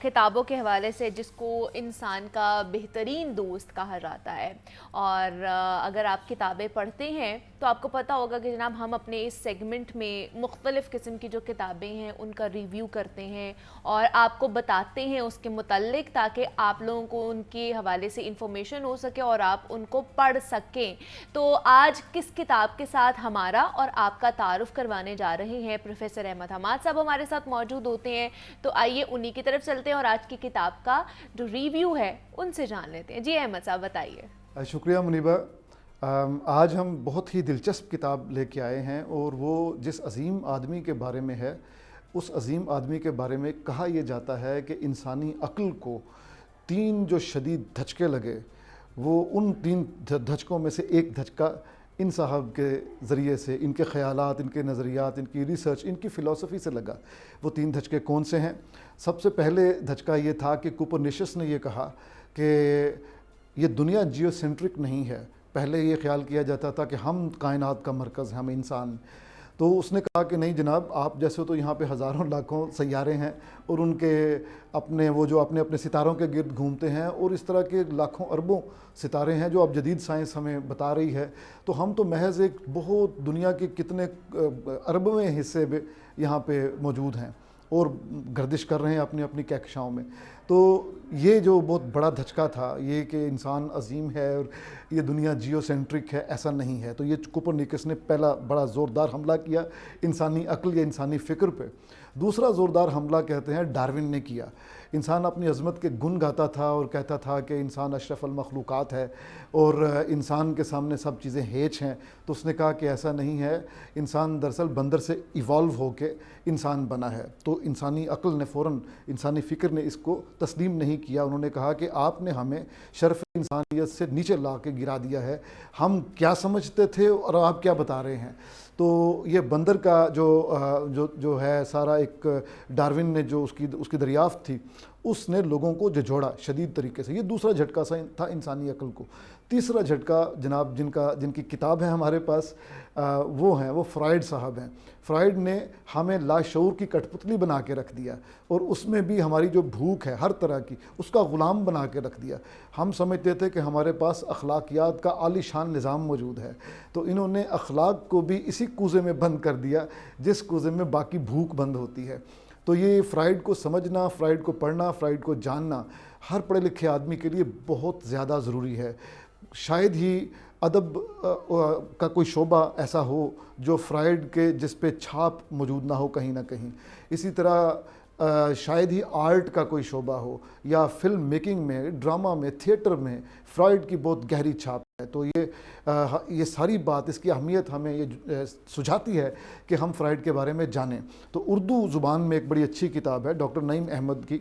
किताबों के हवाले से, जिसको इंसान का बेहतरीन दोस्त कहा जाता है। और अगर आप किताबें पढ़ते हैं तो आपको पता होगा कि जनाब हम अपने इस सेगमेंट में मुख्तलिफ़ किस्म की जो किताबें हैं उनका रिव्यू करते हैं और आपको बताते हैं उसके मुतल्लिक, ताकि आप लोगों को उनके हवाले से इंफॉर्मेशन हो सके और आप उनको पढ़ सकें। तो आज किस किताब के साथ हमारा और आपका तारुफ करवाने जा रहे हैं, प्रोफेसर अहमद हमाद साहब हमारे साथ मौजूद होते हैं। तो आइए उन्हीं की तरफ चलते हैं और आज की किताब का जो रिव्यू है उनसे जान लेते हैं। जी अहमद साहब, बताइए। शुक्रिया मुनीबा। आज हम बहुत ही दिलचस्प किताब लेके आए हैं और वो जिस अजीम आदमी के बारे में है, उस अजीम आदमी के बारे में कहा यह जाता है कि इंसानी अक्ल को 3 जो शदीद धचके लगे, वो उन 3 धचकों में से एक धचका इन साहब के ज़रिए से, इनके ख़यालात, इनके नज़रियात, इनकी रिसर्च, इनकी फ़िलासफ़ी से लगा। वो 3 धचके कौन से हैं? सबसे पहले धचका ये था कि कोपरनिकस ने ये कहा कि ये दुनिया जियोसेंट्रिक नहीं है। पहले ये ख्याल किया जाता था कि हम कायनात का मरकज़, हम इंसान। तो उसने कहा कि नहीं जनाब, आप जैसे तो यहाँ पे हज़ारों लाखों सैयारे हैं और उनके अपने वो जो अपने अपने सितारों के गिर्द घूमते हैं और इस तरह के लाखों अरबों सितारे हैं जो अब जदीद साइंस हमें बता रही है। तो हम तो महज एक बहुत दुनिया के कितने अरबवें हिस्से में यहाँ पे मौजूद हैं और गर्दिश कर रहे हैं अपनी अपनी कहकशाओं में। तो ये जो बहुत बड़ा धचका था, ये कि इंसान अजीम है और ये दुनिया जियोसेंट्रिक है, ऐसा नहीं है। तो ये कोपरनिकस ने पहला बड़ा ज़ोरदार हमला किया इंसानी अक्ल या इंसानी फ़िक्र पे। दूसरा ज़ोरदार हमला कहते हैं डार्विन ने किया। इंसान अपनी अज़मत के गुण गाता था और कहता था कि इंसान अशरफुल मखलूक़ात है और इंसान के सामने सब चीज़ें हेच हैं। तो उसने कहा कि ऐसा नहीं है, इंसान दरअसल बंदर से इवॉल्व होके इंसान बना है। तो इंसानी अक्ल ने फ़ौरन, इंसानी फ़िक्र ने इसको तस्लीम नहीं किया। उन्होंने कहा कि आपने हमें शर्फ़ इंसानियत से नीचे ला के गिरा दिया है, हम क्या समझते थे और आप क्या बता रहे हैं। तो ये बंदर का जो है सारा एक डार्विन ने जो उसकी दरियाफ्त थी, उसने लोगों को झंझोड़ा शदीद तरीके से। ये दूसरा झटका सा था इंसानी अक्ल को। तीसरा झटका जनाब जिनकी किताब है हमारे पास, वो फ्राइड साहब हैं। फ्राइड ने हमें लाशऊर की कठपुतली बना के रख दिया और उसमें भी हमारी जो भूख है हर तरह की, उसका ग़ुलाम बना के रख दिया। हम समझते थे कि हमारे पास अखलाकियात का आलीशान निज़ाम मौजूद है, तो इन्होंने अखलाक को भी इसी कूज़े में बंद कर दिया जिस कूज़े में बाकी भूख बंद होती है। तो ये फ्राइड को समझना, फ्राइड को पढ़ना, फ्राइड को जानना हर पढ़े लिखे आदमी के लिए बहुत ज़्यादा ज़रूरी है। शायद ही अदब का कोई शोबा ऐसा हो जो फ्राइड के जिस पे छाप मौजूद ना हो कहीं ना कहीं। इसी तरह शायद ही आर्ट का कोई शोबा हो या फिल्म मेकिंग में, ड्रामा में, थिएटर में फ्राइड की बहुत गहरी छाप है। तो ये सारी बात, इसकी अहमियत हमें ये सुझाती है कि हम फ्राइड के बारे में जानें। तो उर्दू ज़ुबान में एक बड़ी अच्छी किताब है डॉक्टर नईम अहमद की,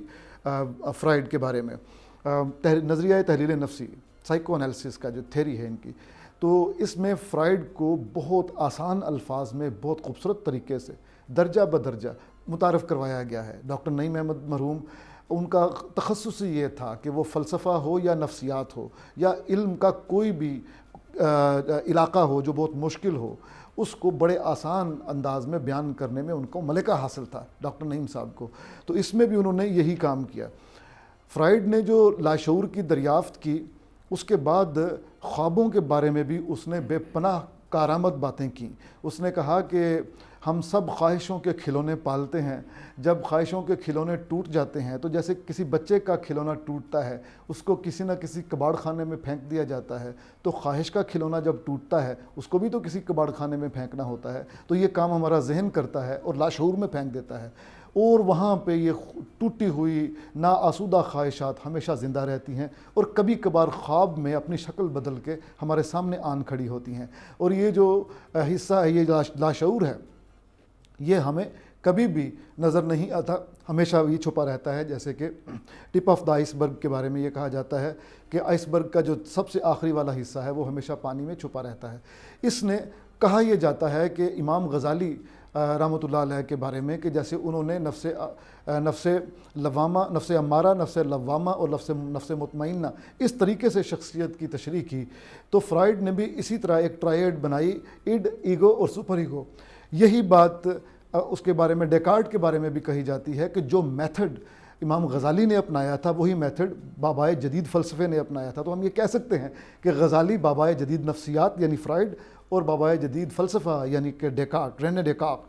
फ्राइड के बारे में, नज़रिया तहलील नफ्सी, साइको एनालिसिस का जो थ्योरी है इनकी। तो इसमें फ्राइड को बहुत आसान अल्फाज में बहुत खूबसूरत तरीके से दर्जा बदर्जा मुतारफ़ करवाया गया है। डॉक्टर नईम अहमद मरहूम, उनका तखस्सुस ये था कि वो फ़लसफ़ा हो या नफ्सियात हो या इल्म का कोई भी इलाका हो, जो बहुत मुश्किल हो, उसको बड़े आसान अंदाज में बयान करने में उनको मलिका हासिल था डॉक्टर नईम साहब को। तो इसमें भी उन्होंने यही काम किया। फ्राइड ने जो लाशऊर की दरियाफ्त की, उसके बाद ख्वाबों के बारे में भी उसने बेपनाह कारामद बातें की। उसने कहा कि हम सब ख्वाहिशों के खिलौने पालते हैं, जब ख्वाहिशों के खिलौने टूट जाते हैं तो जैसे किसी बच्चे का खिलौना टूटता है, उसको किसी न किसी कबाड़ खाने में फेंक दिया जाता है, तो ख्वाहिश का खिलौना जब टूटता है उसको भी तो किसी कबाड़ खाने में फेंकना होता है। तो ये काम हमारा जहन करता है और लाशऊर में फेंक देता है, और वहाँ पे ये टूटी हुई नाआसूदा ख्वाहिशात हमेशा ज़िंदा रहती हैं और कभी कभार ख्वाब में अपनी शक्ल बदल के हमारे सामने आन खड़ी होती हैं। और ये जो हिस्सा है, ये लाशऊर है, ये हमें कभी भी नज़र नहीं आता, हमेशा ये छुपा रहता है। जैसे कि टिप ऑफ द आइसबर्ग के बारे में ये कहा जाता है कि आइसबर्ग का जो सबसे आखिरी वाला हिस्सा है वो हमेशा पानी में छुपा रहता है। इसने कहा यह जाता है कि इमाम गज़ाली रहमतुल्लाह अलैह के बारे में कि जैसे उन्होंने नफ्से लवामा, नफ्से अम्मारा, नफ्से लवामा और नफ्से मुतमइन्ना इस तरीके से शख्सियत की तशरीह की, तो फ्राइड ने भी इसी तरह एक ट्रायड बनाई, इड, ईगो और सुपर ईगो। यही बात उसके बारे में, डेकार्ट के बारे में भी कही जाती है कि जो मेथड इमाम गज़ाली ने अपनाया था वही मेथड बाबाए जदीद फ़लसफ़े ने अपनाया था। तो हम ये कह सकते हैं कि गज़ाली बाबाए जदीद नफ्सियात यानी फ्राइड और बाबाए जदीद फ़लसफ़ा यानी कि डेकार्ट, रेने डेकार्ट,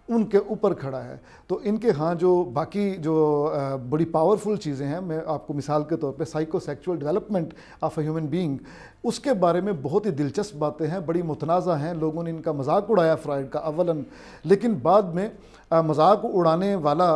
उनके ऊपर खड़ा है। तो इनके यहाँ जो बाकी जो बड़ी पावरफुल चीज़ें हैं, मैं आपको मिसाल के तौर पे psychosexual development of a human being, उसके बारे में बहुत ही दिलचस्प बातें हैं, बड़ी मुतनाज़ा हैं। लोगों ने इनका मजाक उड़ाया फ्राइड का अव्वलन, लेकिन बाद में मजाक उड़ाने वाला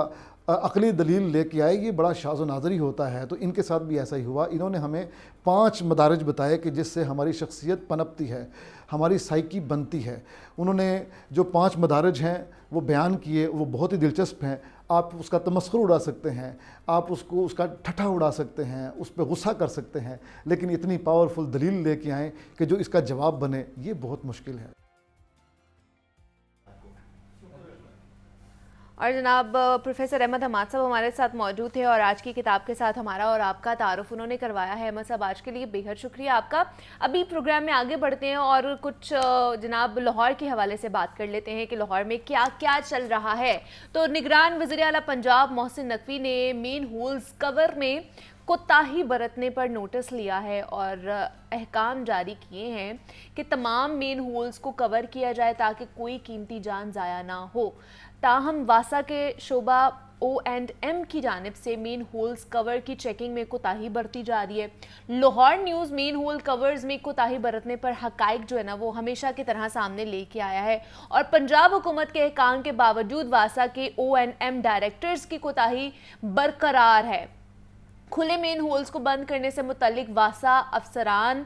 अक़ली दलील लेके आए, ये बड़ा शाज़ व नाज़री होता है। तो इनके साथ भी ऐसा ही हुआ। इन्होंने हमें 5 मदारज बताए कि जिससे हमारी शख्सियत पनपती है, हमारी साइकी बनती है। उन्होंने जो 5 मदारज हैं वो बयान किए, वो बहुत ही दिलचस्प हैं। आप उसका तमस्खुर उड़ा सकते हैं, आप उसका ठट्ठा उड़ा सकते हैं, उस पर गुस्सा कर सकते हैं, लेकिन इतनी पावरफुल दलील लेके आएँ कि जो इसका जवाब बने, ये बहुत मुश्किल है। और जनाब प्रोफेसर अहमद हमाद साहब हमारे साथ मौजूद थे और आज की किताब के साथ हमारा और आपका तारुफ उन्होंने करवाया है। अहमद साहब, आज के लिए बेहद शुक्रिया आपका। अभी प्रोग्राम में आगे बढ़ते हैं और कुछ जनाब लाहौर के हवाले से बात कर लेते हैं कि लाहौर में क्या क्या चल रहा है। तो निगरान वज़ीर आला पंजाब मोहसिन नकवी ने मेन होल्स कवर में कोताही बरतने पर नोटिस लिया है और अहकाम जारी किए हैं कि तमाम मेन होल्स को कवर किया जाए ताकि कोई कीमती जान ज़ाया ना हो। ताहम वासा के शोबा O&M की जानिब से मेन होल्स कवर की चेकिंग में कोताही बरती जा रही है। Lahore news main whole covers में कोताही बरतने पर हकाइक जो है ना वो हमेशा की तरह सामने लेके आया है और पंजाब हुकूमत के अहकाम के बावजूद वासा के O&M डायरेक्टर्स की कोताही बरकरार है। खुले मेन होल्स को बंद करने से मुतल्लिक वासा अफसरान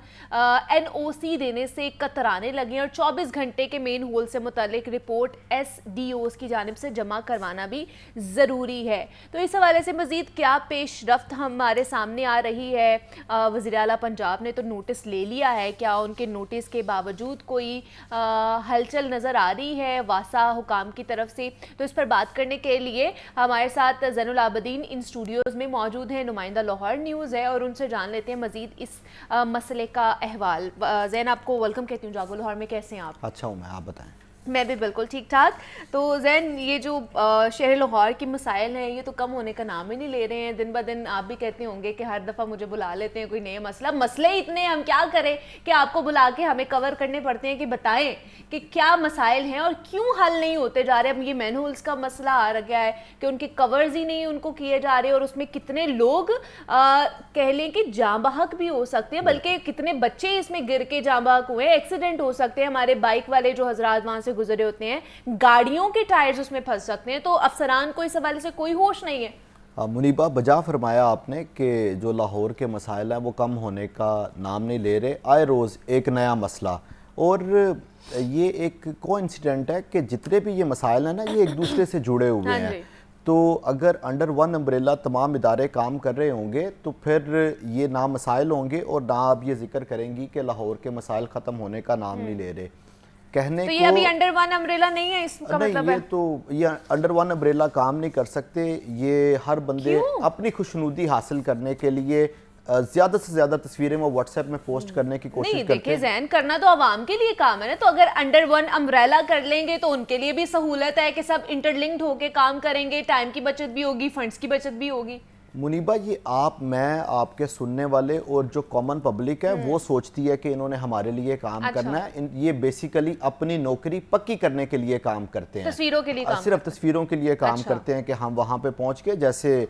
NOC देने से कतराने लगे और 24 घंटे के मेन होल से मुतल्लिक रिपोर्ट SDOs की जानिब से जमा करवाना भी ज़रूरी है। तो इस हवाले से मज़ीद क्या पेश रफ्त हमारे सामने आ रही है? वज़ीर आला पंजाब ने तो नोटिस ले लिया है, क्या उनके नोटिस के बावजूद कोई हलचल नज़र आ रही है वासा हुकाम की तरफ से? तो इस पर बात करने के लिए हमारे साथ ज़ैनुल आबदीन इन स्टूडियोज़ में मौजूद हैं, नुमाइंदा लाहौर न्यूज़ है, और उनसे जान लेते हैं मजीद इस मसले का अहवाल। जैन, आपको वेलकम कहती हूँ जागो लाहौर में। कैसे हैं आप? अच्छा हूँ मैं, आप बताएं। मैं भी बिल्कुल ठीक ठाक। तो जैन, ये जो शहर लाहौर की मसाइल हैं ये तो कम होने का नाम ही नहीं ले रहे हैं। दिन ब दिन आप भी कहते होंगे कि हर दफ़ा मुझे बुला लेते हैं कोई नया मसला, मसले इतने हम क्या करें कि आपको बुला के हमें कवर करने पड़ते हैं कि बताएं कि क्या मसाइल हैं और क्यों हल नहीं होते जा रहे। अब ये मैनहोल्स का मसला आ गया है कि उनके कवर्स ही नहीं उनको किए जा रहे और उसमें कितने लोग कह लें कि जाँ बहक भी हो सकते हैं, बल्कि कितने बच्चे इसमें गिर के जाँ बहक हुए, एक्सीडेंट हो सकते हैं। हमारे बाइक वाले जो हजरात वहाँ से गुजरे होते हैं, गाड़ियों के टायर्स उसमें फंस सकते हैं। तो अफसरान को इस हवाले से कोई होश नहीं है। मुनीबा, बजा फरमाया आपने कि जो लाहौर के मसाइल हैं वो कम होने का नाम नहीं ले रहे। आए रोज़ एक नया मसला, और ये एक कोइंसिडेंट है कि जितने भी ये मसाइल हैं ना ये एक दूसरे से जुड़े हुए हैं। तो अगर अंडर वन अम्ब्रेला तमाम इदारे काम कर रहे होंगे तो फिर ये ना मसाइल होंगे और ना आप ये जिक्र करेंगी कि लाहौर के मसाइल ख़त्म होने का नाम नहीं ले रहे। कहने तो ये अभी अंडर वन अम्ब्रेला नहीं है, इसका मतलब है तो ये अंडर वन अम्ब्रेला काम नहीं कर सकते। ये हर बंदे अपनी खुशनुदी हासिल करने के लिए ज़्यादा से ज़्यादा तस्वीरें वो व्हाट्सएप में पोस्ट करने की कोशिश नहीं करते देखिए हैं। जैन, करना तो आवाम के लिए काम है ना, तो अगर अंडर वन अम्ब्रेला कर लेंगे तो उनके लिए भी सहूलत है कि सब इंटरलिंक्ड होके काम करेंगे, टाइम की बचत भी होगी, फंड्स की बचत भी होगी। मुनीबा, ये मैं आपके सुनने वाले और जो कॉमन पब्लिक है वो सोचती है कि इन्होंने हमारे लिए काम अच्छा। करना है। ये बेसिकली अपनी नौकरी पक्की करने के लिए काम करते हैं, तस्वीरों के लिए काम सिर्फ तस्वीरों के लिए काम अच्छा। करते हैं कि हम वहाँ पे पहुँच के, जैसे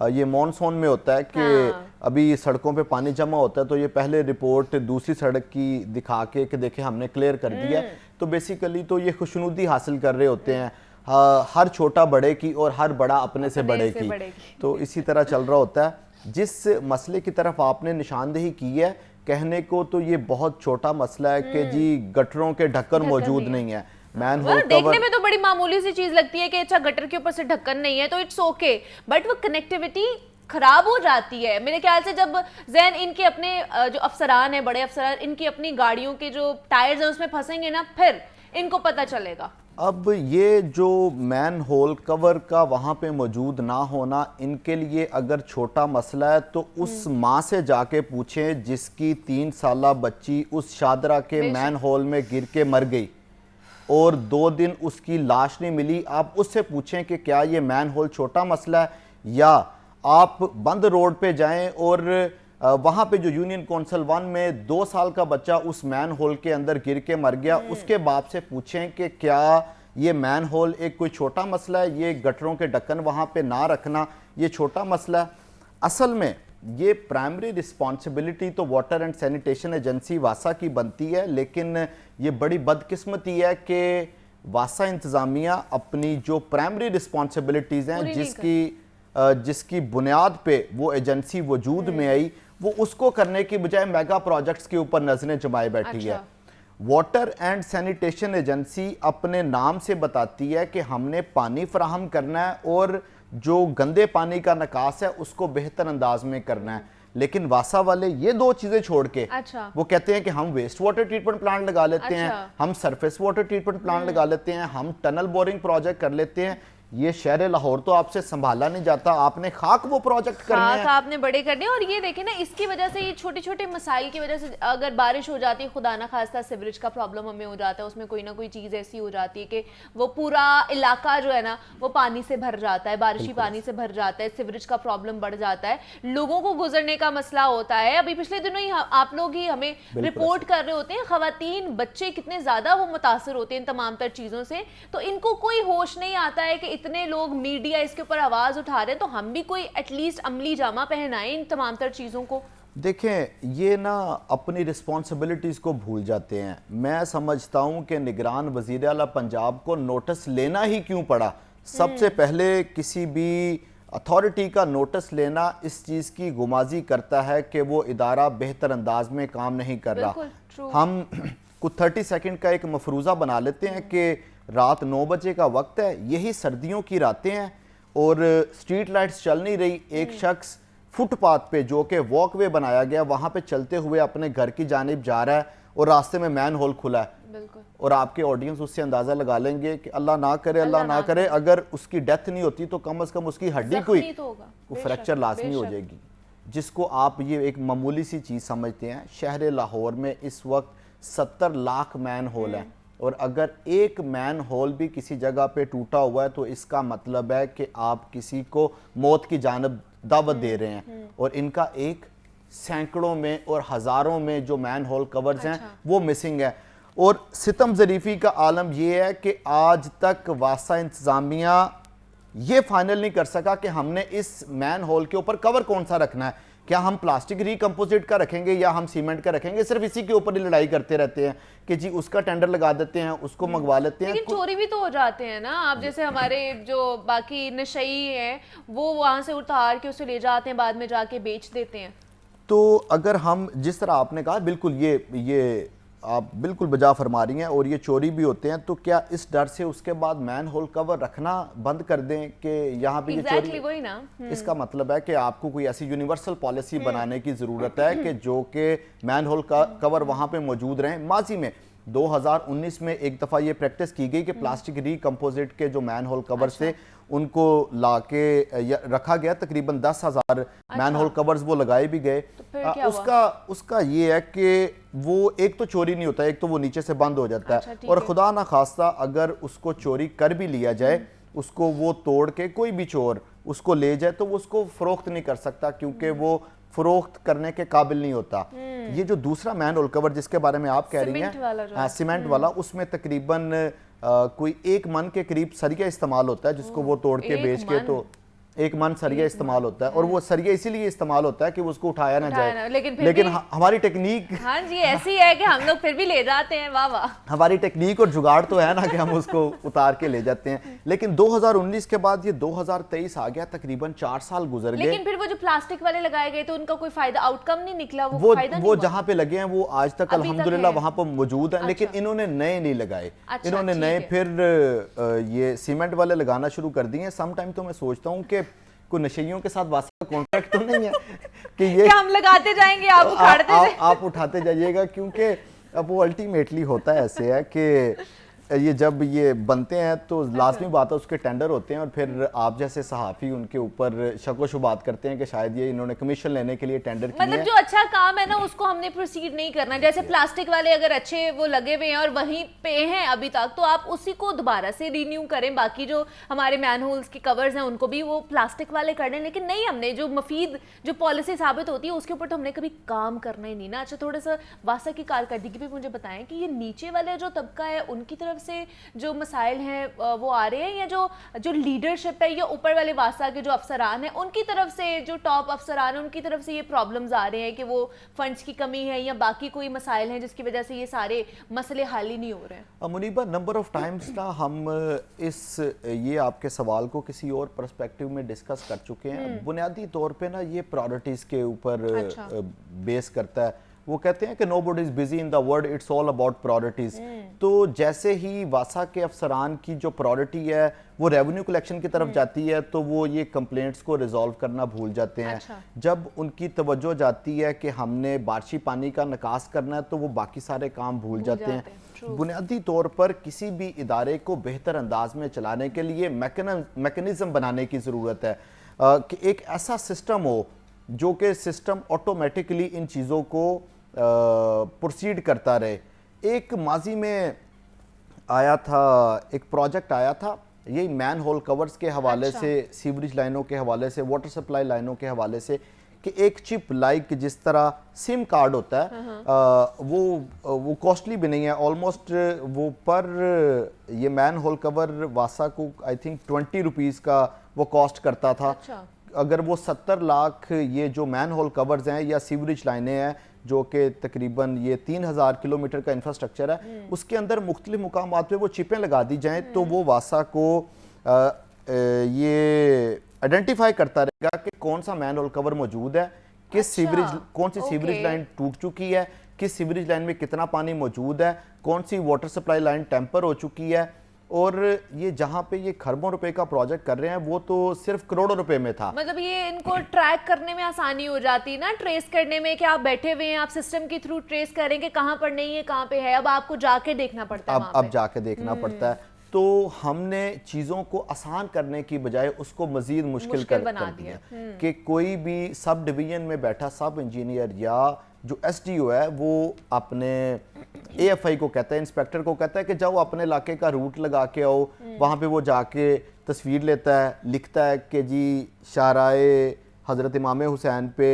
ये मॉनसून में होता है कि हाँ। अभी सड़कों पे पानी जमा होता है तो ये पहले रिपोर्ट दूसरी सड़क की दिखा के कि देखे हमने क्लियर कर दिया, तो बेसिकली तो ये खुशनुदी हासिल कर रहे होते हैं, हर छोटा बड़े की और हर बड़ा अपने से बड़े की। तो इसी तरह चल रहा होता है। जिस मसले की तरफ आपने निशानदेही की है, कहने को तो ये बहुत छोटा मसला है कि जी गटरों के ढक्कन मौजूद नहीं है, मैन होल देखने कवर। में तो बड़ी मामूली सी चीज लगती है कि अच्छा गटर के ऊपर से ढक्कन नहीं है तो इट्स ओके, बट वो कनेक्टिविटी खराब हो जाती है मेरे ख्याल से। जब जैन इनके अपने जो अफसरान है, बड़े अफसरान, इनकी अपनी गाड़ियों के जो टायर्स हैं उसमें फंसेंगे ना, फिर इनको पता चलेगा। अब ये जो मैन होल कवर का वहाँ पे मौजूद ना होना इनके लिए अगर छोटा मसला है तो उस माँ से जाके पूछें जिसकी 3 साला बच्ची उस शादरा के मैन होल में गिर के मर गई और 2 दिन उसकी लाश नहीं मिली। आप उससे पूछें कि क्या ये मैन होल छोटा मसला है, या आप बंद रोड पे जाएं और वहाँ पे जो यूनियन काउंसिल 1 में 2 साल का बच्चा उस मैन होल के अंदर गिर के मर गया, उसके बाप से पूछें कि क्या ये मैन होल एक कोई छोटा मसला है, ये गटरों के ढक्कन वहाँ पे ना रखना ये छोटा मसला है। असल में ये प्राइमरी रिस्पॉन्सिबिलिटी तो वाटर एंड सैनिटेशन एजेंसी वासा की बनती है, लेकिन ये बड़ी बदकिस्मती है कि वासा इंतज़ामिया अपनी जो प्राइमरी रिस्पॉन्सिबिलिटीज़ हैं जिसकी बुनियाद पे वो एजेंसी वजूद में आई, वो उसको करने की बजाय मेगा प्रोजेक्ट्स के ऊपर नजरें जमाए बैठी है। वाटर एंड सैनिटेशन एजेंसी अपने नाम से बताती है कि हमने पानी फराहम करना है और जो गंदे पानी का निकास है उसको बेहतर अंदाज में करना है, लेकिन वासा वाले ये 2 चीजें छोड़ के वो कहते हैं कि हम वेस्ट वाटर ट्रीटमेंट प्लांट लगा लेते हैं, हम सरफेस वाटर ट्रीटमेंट प्लांट लगा लेते हैं, हम टनल बोरिंग प्रोजेक्ट कर लेते हैं। ये शहर लाहौर तो आपसे संभाला नहीं जाता, आपने खाक वो प्रोजेक्ट करने हैं, आपने बड़े करने। और ये देखें ना, इसकी वजह से, ये छोटे छोटे मसाइल की वजह से अगर बारिश हो जाती है, खुदा ना खास्ता सिवरेज का प्रॉब्लम हमें हो जाता है, उसमें कोई ना कोई चीज़ ऐसी हो जाती है कि वो पूरा इलाका जो है ना वो पानी से भर जाता है, बारिशी पानी से भर जाता है, सिवरेज का प्रॉब्लम बढ़ जाता है, लोगों को गुजरने का मसला होता है। अभी पिछले दिनों ही आप लोग ही हमें रिपोर्ट कर रहे होते हैं, खवातीन बच्चे कितने ज़्यादा वो मुतासर होते हैं इन तमाम तर चीज़ों से, तो इनको कोई होश नहीं आता है कि इतने लोग मीडिया इसके ऊपर आवाज उठा रहे हैं, तो हम भी कोई एटलीस्ट अमली जामा पहनाएं इन तमाम तर चीजों को। देखें, ये ना अपनी रिस्पॉन्सिबिलिटीज को भूल जाते हैं। मैं समझता हूं कि निगरान वजीर आला पंजाब को नोटिस लेना ही क्यों पड़ा। सबसे पहले किसी भी अथॉरिटी का नोटिस लेना इस चीज की गुमाजी करता है कि वो इदारा बेहतर अंदाज में काम नहीं कर रहा। हम कुछ 30 सेकंड का एक मफरूजा बना लेते हैं कि रात 9 बजे का वक्त है, यही सर्दियों की रातें हैं और स्ट्रीट लाइट्स चल नहीं रही, एक शख्स फुटपाथ पे जो कि वॉकवे बनाया गया वहां पे चलते हुए अपने घर की जानिब जा रहा है और रास्ते में मैन होल खुला है। और आपके ऑडियंस उससे अंदाजा लगा लेंगे कि अल्लाह ना करे अगर उसकी डेथ नहीं होती तो कम से कम उसकी हड्डी कोई फ्रैक्चर लाजमी हो जाएगी, जिसको आप ये एक मामूली सी चीज समझते हैं। शहर लाहौर में इस वक्त 70 लाख मैन होल है और अगर एक मैन होल भी किसी जगह पे टूटा हुआ है तो इसका मतलब है कि आप किसी को मौत की जानब दावत दे रहे हैं। और इनका एक सैकड़ों में और हजारों में जो मैन होल कवर्स हैं वो मिसिंग है। और सितम ज़रीफ़ी का आलम यह है कि आज तक वासा इंतज़ामिया ये फाइनल नहीं कर सका कि हमने इस मैन होल के ऊपर कवर कौन सा रखना है, क्या हम प्लास्टिक रिकम्पोजिट का रखेंगे या हम सीमेंट का रखेंगे। सिर्फ इसी के ऊपर ही लड़ाई करते रहते हैं कि जी उसका टेंडर लगा देते हैं, उसको मंगवा लेते हैं। लेकिन चोरी भी तो हो जाते हैं ना। आप जैसे हमारे जो बाकी नशई हैं वो वहां से उतार के उसे ले जाते हैं, बाद में जाके बेच देते हैं। तो अगर हम जिस तरह आपने कहा, बिल्कुल ये आप बिल्कुल बजा फरमा रही हैं और ये चोरी भी होते हैं, तो क्या इस डर से उसके बाद मैन होल कवर रखना बंद कर दें कि यहाँ पे ये चोरी? वही ना। इसका मतलब है कि आपको कोई ऐसी यूनिवर्सल पॉलिसी बनाने की ज़रूरत है कि जो कि मैन होल का कवर वहाँ पे मौजूद रहें। माजी में 2019 में एक दफ़ा ये प्रैक्टिस की गई कि प्लास्टिक रिकम्पोजिट के जो मैन होल कवर्स थे उनको लाके रखा गया, तकरीबन 10,000 मैन होल कवर्स वो लगाए भी गए। उसका ये है कि वो एक तो चोरी नहीं होता, एक तो वो नीचे से बंद हो जाता है, और खुदा ना खास्ता अगर उसको चोरी कर भी लिया जाए, उसको वो तोड़ के कोई भी चोर उसको ले जाए तो वो उसको फरोख्त नहीं कर सकता, क्योंकि वो फरोख्त करने के काबिल नहीं होता। ये जो दूसरा मैन होल कवर जिसके बारे में आप कह रही हैं, सीमेंट वाला, उसमें तकरीबन कोई 1 मन के करीब सरिया इस्तेमाल होता है, जिसको वो तोड़ के बेच के, तो 1 मन सरिया इस्तेमाल होता है, और वो सरिया इसीलिए इस्तेमाल होता है कि वो उसको उठाया ना जाए, लेकिन हमारी टेक्निक, हाँ जी, ऐसी है कि हम लोग फिर भी ले जाते हैं। वाह वाह, हमारी टेक्निक और जुगाड़ तो है ना कि हम उसको उतार के ले जाते हैं। लेकिन 2019 के बाद ये 2023 आ गया, तकरीबन 4 साल गुजर गए। लेकिन फिर वो जो प्लास्टिक वाले लगाए गए तो उनका कोई फायदा, आउटकम नहीं निकला, वो जहाँ पे लगे हैं वो आज तक अल्हम्दुलिल्लाह वहां पर मौजूद है। लेकिन इन्होंने नए नहीं लगाए, इन्होंने नए फिर ये सीमेंट वाले लगाना शुरू कर दिए। सम टाइम तो मैं सोचता हूँ कि कोई नशेइयों के साथ वास्ता का कॉन्ट्रैक्ट तो नहीं है कि ये हम लगाते जाएंगे, आप उठाते जाइएगा, क्योंकि अब वो अल्टीमेटली होता है ऐसे है कि ये जब ये बनते हैं तो लाजमी बात है उसके टेंडर होते हैं, और फिर आप जैसे सहाफ़ी उनके ऊपर शक व शुबात करते हैं कि शायद ये इन्होंने कमीशन लेने के लिए टेंडर किया है। मतलब जो अच्छा काम है ना उसको हमने प्रोसीड नहीं करना। जैसे प्लास्टिक वाले अगर अच्छे वो लगे हुए हैं और वहीं पे हैं अभी तक, तो आप उसी को दोबारा से रिन्यू करें। बाकी जो हमारे मैन होल्स के कवर्स हैं उनको भी वो प्लास्टिक वाले कर दें। लेकिन नहीं, हमने जो मफीद जो पॉलिसी साबित होती है उसके ऊपर तो हमने कभी काम करना ही नहीं ना। अच्छा, थोड़ा सा वासा की कारकर्दगी भी मुझे बताएं कि ये नीचे वाले जो तबका है उनकी तरफ से जो मसाइल हैं वो आ रहे हैं, या जो लीडरशिप है, या ऊपर वाले वासा के जो अफसरान हैं उनकी तरफ से, जो टॉप अफसरान हैं उनकी तरफ से ये प्रॉब्लम्स आ रहे हैं कि वो फंड्स की कमी है या बाकी कोई मसाइल हैं जिसकी वजह से ये सारे मसले हल ही नहीं हो रहे हैं? मुनीबा, नंबर ऑफ टाइम्स ना हम ये आपके सवाल को किसी और पर्सपेक्टिव में डिस्कस कर चुके हैं। बुनियादी तौर पे ना ये प्रायोरिटीज के ऊपर बेस करता है। वो कहते हैं कि nobody is busy in the world, it's all about priorities. तो जैसे ही वासा के अफसरान की जो प्रायोरिटी है वो रेवेन्यू कलेक्शन की तरफ जाती है, तो वो ये कंप्लेंट्स को रिजॉल्व करना भूल जाते हैं। जब उनकी तवज्जो जाती है कि हमने बारिशी पानी का निकास करना है, तो वो बाकी सारे काम भूल जाते हैं। बुनियादी तौर पर किसी भी इदारे को बेहतर अंदाज में चलाने के लिए मैकेनिज्म बनाने की ज़रूरत है कि एक ऐसा सिस्टम हो जो कि सिस्टम ऑटोमेटिकली इन चीज़ों को प्रोसीड करता रहे। एक माजी में आया था, एक प्रोजेक्ट आया था यही मैन होल कवर्स के हवाले से, सीवरेज लाइनों के हवाले से, वाटर सप्लाई लाइनों के हवाले से, कि एक चिप लाइक जिस तरह सिम कार्ड होता है वो कॉस्टली भी नहीं है ऑलमोस्ट। वो पर ये मैन होल कवर वासा को आई थिंक 20 रुपीज़ का वो कॉस्ट करता था। अगर वो 70 लाख ये जो मैन होल कवर्स हैं या सीवरेज लाइनें हैं, जो कि तकरीबन ये 3000 किलोमीटर का इंफ्रास्ट्रक्चर है, उसके अंदर मुख्तलिफ मुकामात पे वो चिपें लगा दी जाएं, तो वो वासा को ये आइडेंटिफाई करता रहेगा कि कौन सा मैन होल कवर मौजूद है, किस सीवरेज, कौन सी सीवरेज लाइन टूट चुकी है, किस सीवरेज लाइन में कितना पानी मौजूद है, कौन सी वाटर सप्लाई लाइन टेम्पर हो चुकी है। और ये जहाँ पे ये खरबों रुपए का प्रोजेक्ट कर रहे हैं वो तो सिर्फ करोड़ों रुपए में था। मतलब ये इनको ट्रैक करने में आसानी हो जाती है ना, ट्रेस करने में, कि आप बैठे हुए हैं, आप सिस्टम के थ्रू ट्रेस करेंगे कहाँ पर नहीं है, कहाँ पे है। अब आपको जाके देखना पड़ता है, अब जाके देखना पड़ता है। तो हमने चीज़ों को आसान करने की बजाय उसको मजीद मुश्किल कर दिया कि कोई भी सब डिवीजन में बैठा सब इंजीनियर या जो एसडीओ है वो अपने एएफआई को कहता है, इंस्पेक्टर को कहता है कि जाओ अपने इलाके का रूट लगा के आओ। वहाँ पे वो जाके तस्वीर लेता है, लिखता है कि जी शाहराए हज़रत इमाम हुसैन पे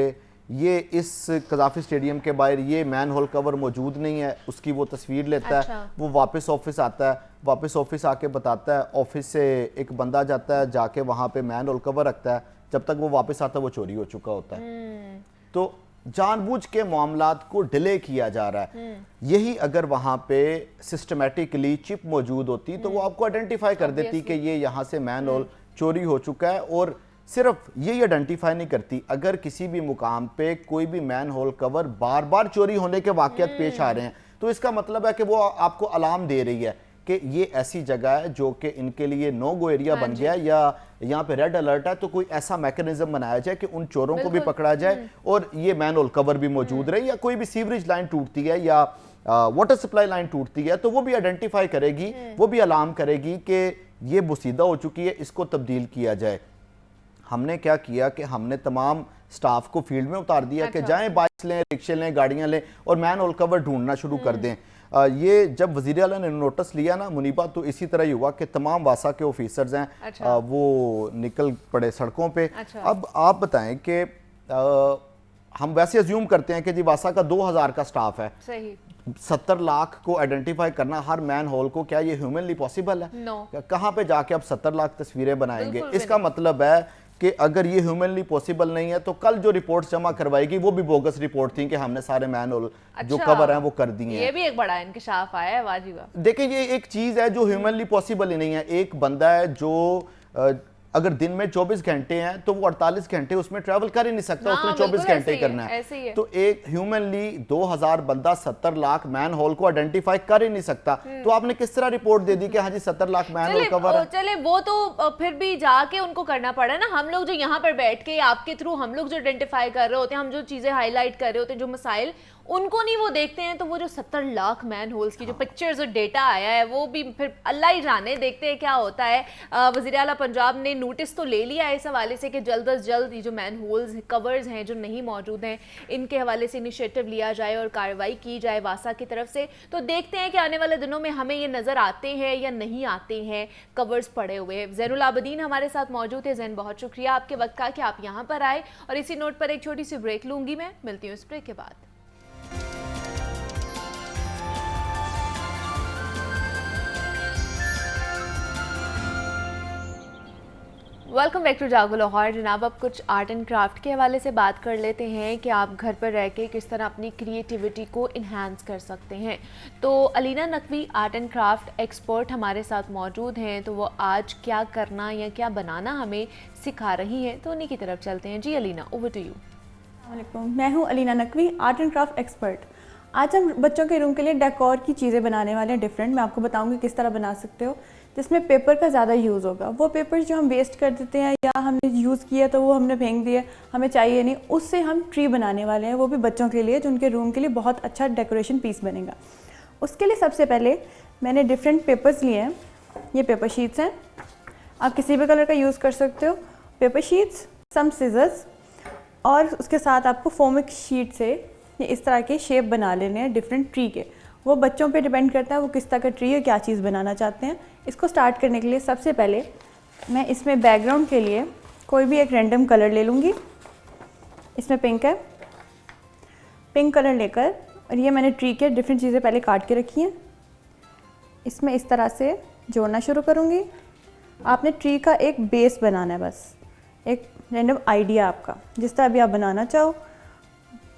ये इस कज़ाफ़ी स्टेडियम के बाहर ये मैन होल कवर मौजूद नहीं है, उसकी वो तस्वीर लेता है। वो वापस ऑफिस आता है, वापस ऑफिस आके बताता है, ऑफिस से एक बंदा जाता है, जाके वहाँ पे मैन होल कवर रखता है। जब तक वो वापस आता है वो चोरी हो चुका होता है। तो जानबूझ के मामलात को डिले किया जा रहा है। यही अगर वहाँ पे सिस्टमेटिकली चिप मौजूद होती तो वो आपको आइडेंटिफाई कर देती कि ये यहाँ से मैन होल चोरी हो चुका है। और सिर्फ यही आइडेंटिफाई नहीं करती, अगर किसी भी मुकाम पे कोई भी मैन होल कवर बार बार चोरी होने के वाक़यात पेश आ रहे हैं, तो इसका मतलब है कि वो आपको अलार्म दे रही है कि ये ऐसी जगह है जो कि इनके लिए नो गो एरिया बन गया, या यहाँ पे रेड अलर्ट है। तो कोई ऐसा मैकेनिज्म बनाया जाए कि उन चोरों को भी पकड़ा जाए और ये मैन होल कवर भी मौजूद रहे। या कोई भी सीवरेज लाइन टूटती है या वाटर सप्लाई लाइन टूटती है तो वो भी आइडेंटिफाई करेगी, वो भी अलार्म करेगी कि ये बोसीदा हो चुकी है, इसको तब्दील किया जाए। हमने क्या किया कि हमने तमाम स्टाफ को फील्ड में उतार दिया कि जाएं, बाइक लें, रिक्शे लें, गाड़ियां लें और मैन होल कवर ढूंढना शुरू कर दें। ये जब वज़ीर आला ने नोटिस लिया ना मुनीबा, तो इसी तरह ही हुआ कि तमाम वासा के ऑफिसर्स हैं वो निकल पड़े सड़कों पे। अब आप बताएं कि हम वैसे अज्यूम करते हैं कि जी वासा का 2000 का स्टाफ है, सही 70 लाख को आइडेंटिफाई करना हर मैन होल को, क्या ये ह्यूमनली पॉसिबल है? कहाँ पे जाके आप 70 लाख तस्वीरें बनाएंगे? इसका मतलब है कि अगर ये ह्यूमनली पॉसिबल नहीं है तो कल जो रिपोर्ट जमा करवाएगी वो भी बोगस रिपोर्ट थी कि हमने सारे मैन होल जो कवर हैं वो कर दिए हैं। ये भी एक बड़ा इंकशाफ आया है, वाह जी वाह। देखिए ये एक चीज है जो ह्यूमनली पॉसिबल ही नहीं है। एक बंदा है जो अगर दिन में 24 घंटे हैं तो वो 48 घंटे उसमें ट्रैवल कर ही नहीं सकता, उसने 24 घंटे करना है। तो एक ह्यूमनली 2000 बंदा 70 लाख मैन होल को आइडेंटिफाई कर ही नहीं सकता, तो आपने किस तरह रिपोर्ट दे दी कि हाँ जी 70 लाख मैन होल कवर है? चले वो तो फिर भी जाके उनको करना पड़ा ना। हम लोग जो यहाँ पर बैठ के आपके थ्रू हम लोग जो आइडेंटिफाई कर रहे होते हैं, हम जो चीजें हाईलाइट कर रहे होते हैं, जो मसाइल उनको नहीं वो देखते हैं, तो वो जो 70 लाख मैन होल्स की जो पिक्चर्स और डेटा आया है वो भी फिर अल्लाह ही जाने, देखते हैं क्या होता है। वज़ीर आला पंजाब ने नोटिस तो ले लिया है इस हवाले से कि जल्द अज जल्द ये जो मैन होल्स कवर्स हैं जो नहीं मौजूद हैं इनके हवाले से इनिशिएटिव लिया जाए और कार्रवाई की जाए वासा की तरफ से। तो देखते हैं कि आने वाले दिनों में हमें ये नज़र आते हैं या नहीं आते हैं कवर्स पड़े हुए। ज़ैनुल आबदीन हमारे साथ मौजूद है। ज़ैन, बहुत शुक्रिया आपके वक्त का कि आप यहाँ पर आए। और इसी नोट पर एक छोटी सी ब्रेक लूँगी मैं, मिलती हूँ इस ब्रेक के बाद। वेलकम बैक टू जागो लाहौर। जनाब, अब कुछ आर्ट एंड क्राफ्ट के हवाले से बात कर लेते हैं कि आप घर पर रह के किस तरह अपनी क्रिएटिविटी को इन्हांस कर सकते हैं। तो Alina Naqvi art and craft expert हमारे साथ मौजूद हैं, तो वो आज क्या करना या क्या बनाना हमें सिखा रही हैं, तो उन्हीं की तरफ चलते हैं। जी अलीना, ओवर टू यू। वालेकुम, मैं हूँ Alina Naqvi, art and craft expert. आज हम बच्चों के रूम के लिए डेकोर की चीज़ें बनाने वाले हैं डिफरेंट। मैं आपको बताऊंगी किस तरह बना सकते हो, जिसमें पेपर का ज़्यादा यूज़ होगा। वो पेपर्स जो हम वेस्ट कर देते हैं या हमने यूज़ किया तो वो हमने फेंक दिए, हमें चाहिए नहीं, उससे हम ट्री बनाने वाले हैं, वो भी बच्चों के लिए, जो उनके रूम के लिए बहुत अच्छा डेकोरेशन पीस बनेगा। उसके लिए सबसे पहले मैंने डिफरेंट पेपर्स लिए हैं। ये पेपर शीट्स हैं, आप किसी भी कलर का यूज़ कर सकते हो। पेपर शीट्स, सम सीजर्स, और उसके साथ आपको फोमिक शीट से ये इस तरह के शेप बना लेने हैं डिफरेंट ट्री के। वो बच्चों पे डिपेंड करता है वो किस तरह का ट्री है, क्या चीज़ बनाना चाहते हैं। इसको स्टार्ट करने के लिए सबसे पहले मैं इसमें बैकग्राउंड के लिए कोई भी एक रैंडम कलर ले लूँगी। इसमें पिंक है, पिंक कलर लेकर, और ये मैंने ट्री के डिफरेंट चीज़ें पहले काट के रखी हैं, इसमें इस तरह से जोड़ना शुरू करूँगी। आपने ट्री का एक बेस बनाना है, बस एक रैंडम आइडिया आपका जिस तरह भी आप बनाना चाहो।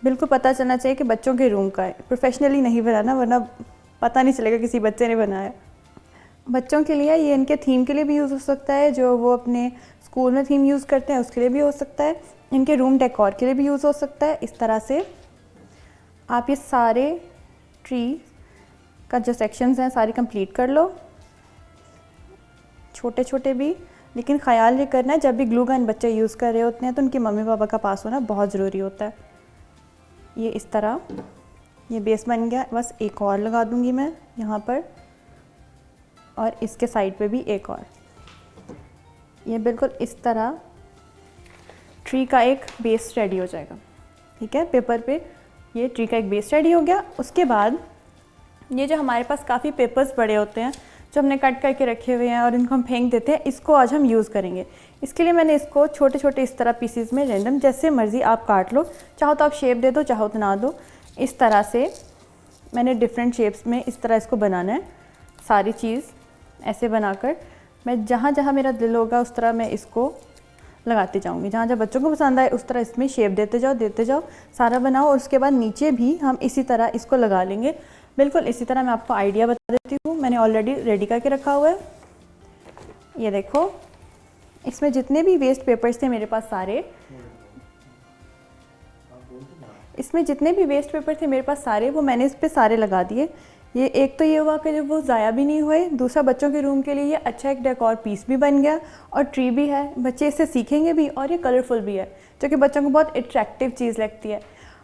बिल्कुल पता चलना चाहिए कि बच्चों के रूम का है, प्रोफेशनली नहीं बनाना, वरना पता नहीं चलेगा किसी बच्चे ने बनाया। बच्चों के लिए ये इनके थीम के लिए भी यूज़ हो सकता है, जो वो अपने स्कूल में थीम यूज़ करते हैं उसके लिए भी हो सकता है, इनके रूम डेकोर के लिए भी यूज़ हो सकता है। इस तरह से आप ये सारे ट्री का जो सेक्शंस हैं सारी कंप्लीट कर लो, छोटे छोटे भी। लेकिन ख़याल ये करना है जब भी ग्लू गन बच्चे यूज़ कर रहे होते हैं तो उनके मम्मी पापा का पास होना बहुत ज़रूरी होता है। ये इस तरह ये बेस बन गया, बस एक और लगा दूंगी मैं यहाँ पर, और इसके साइड पे भी एक और। ये बिल्कुल इस तरह ट्री का एक बेस रेडी हो जाएगा। ठीक है, पेपर पे ये ट्री का एक बेस रेडी हो गया। उसके बाद ये जो हमारे पास काफ़ी पेपर्स पड़े होते हैं जो हमने कट करके रखे हुए हैं और इनको हम फेंक देते हैं, इसको आज हम यूज़ करेंगे। इसके लिए मैंने इसको छोटे छोटे इस तरह पीसीज में रैंडम जैसे मर्ज़ी आप काट लो, चाहो तो आप शेप दे दो, चाहो तो ना दो। इस तरह से मैंने डिफरेंट शेप्स में इस तरह इसको बनाना है। सारी चीज़ ऐसे बनाकर मैं जहाँ जहाँ मेरा दिल होगा उस तरह मैं इसको लगाती जाऊँगी। जहाँ जहाँ बच्चों को पसंद आए उस तरह इसमें शेप देते जाओ, सारा बनाओ। और उसके बाद नीचे भी हम इसी तरह इसको लगा लेंगे। बिल्कुल इसी तरह मैं आपको आइडिया बता देती हूँ, मैंने ऑलरेडी रेडी करके रखा हुआ है। ये देखो, इसमें जितने भी वेस्ट पेपर्स थे मेरे पास सारे, वो मैंने इस पे सारे लगा दिए। ये एक तो ये हुआ कि जब वो ज़ाया भी नहीं हुए, दूसरा बच्चों के रूम के लिए ये अच्छा एक डेकोर पीस भी बन गया और ट्री भी है, बच्चे इससे सीखेंगे भी और ये कलरफुल भी है, जो कि बच्चों को बहुत अट्रैक्टिव चीज़ लगती है।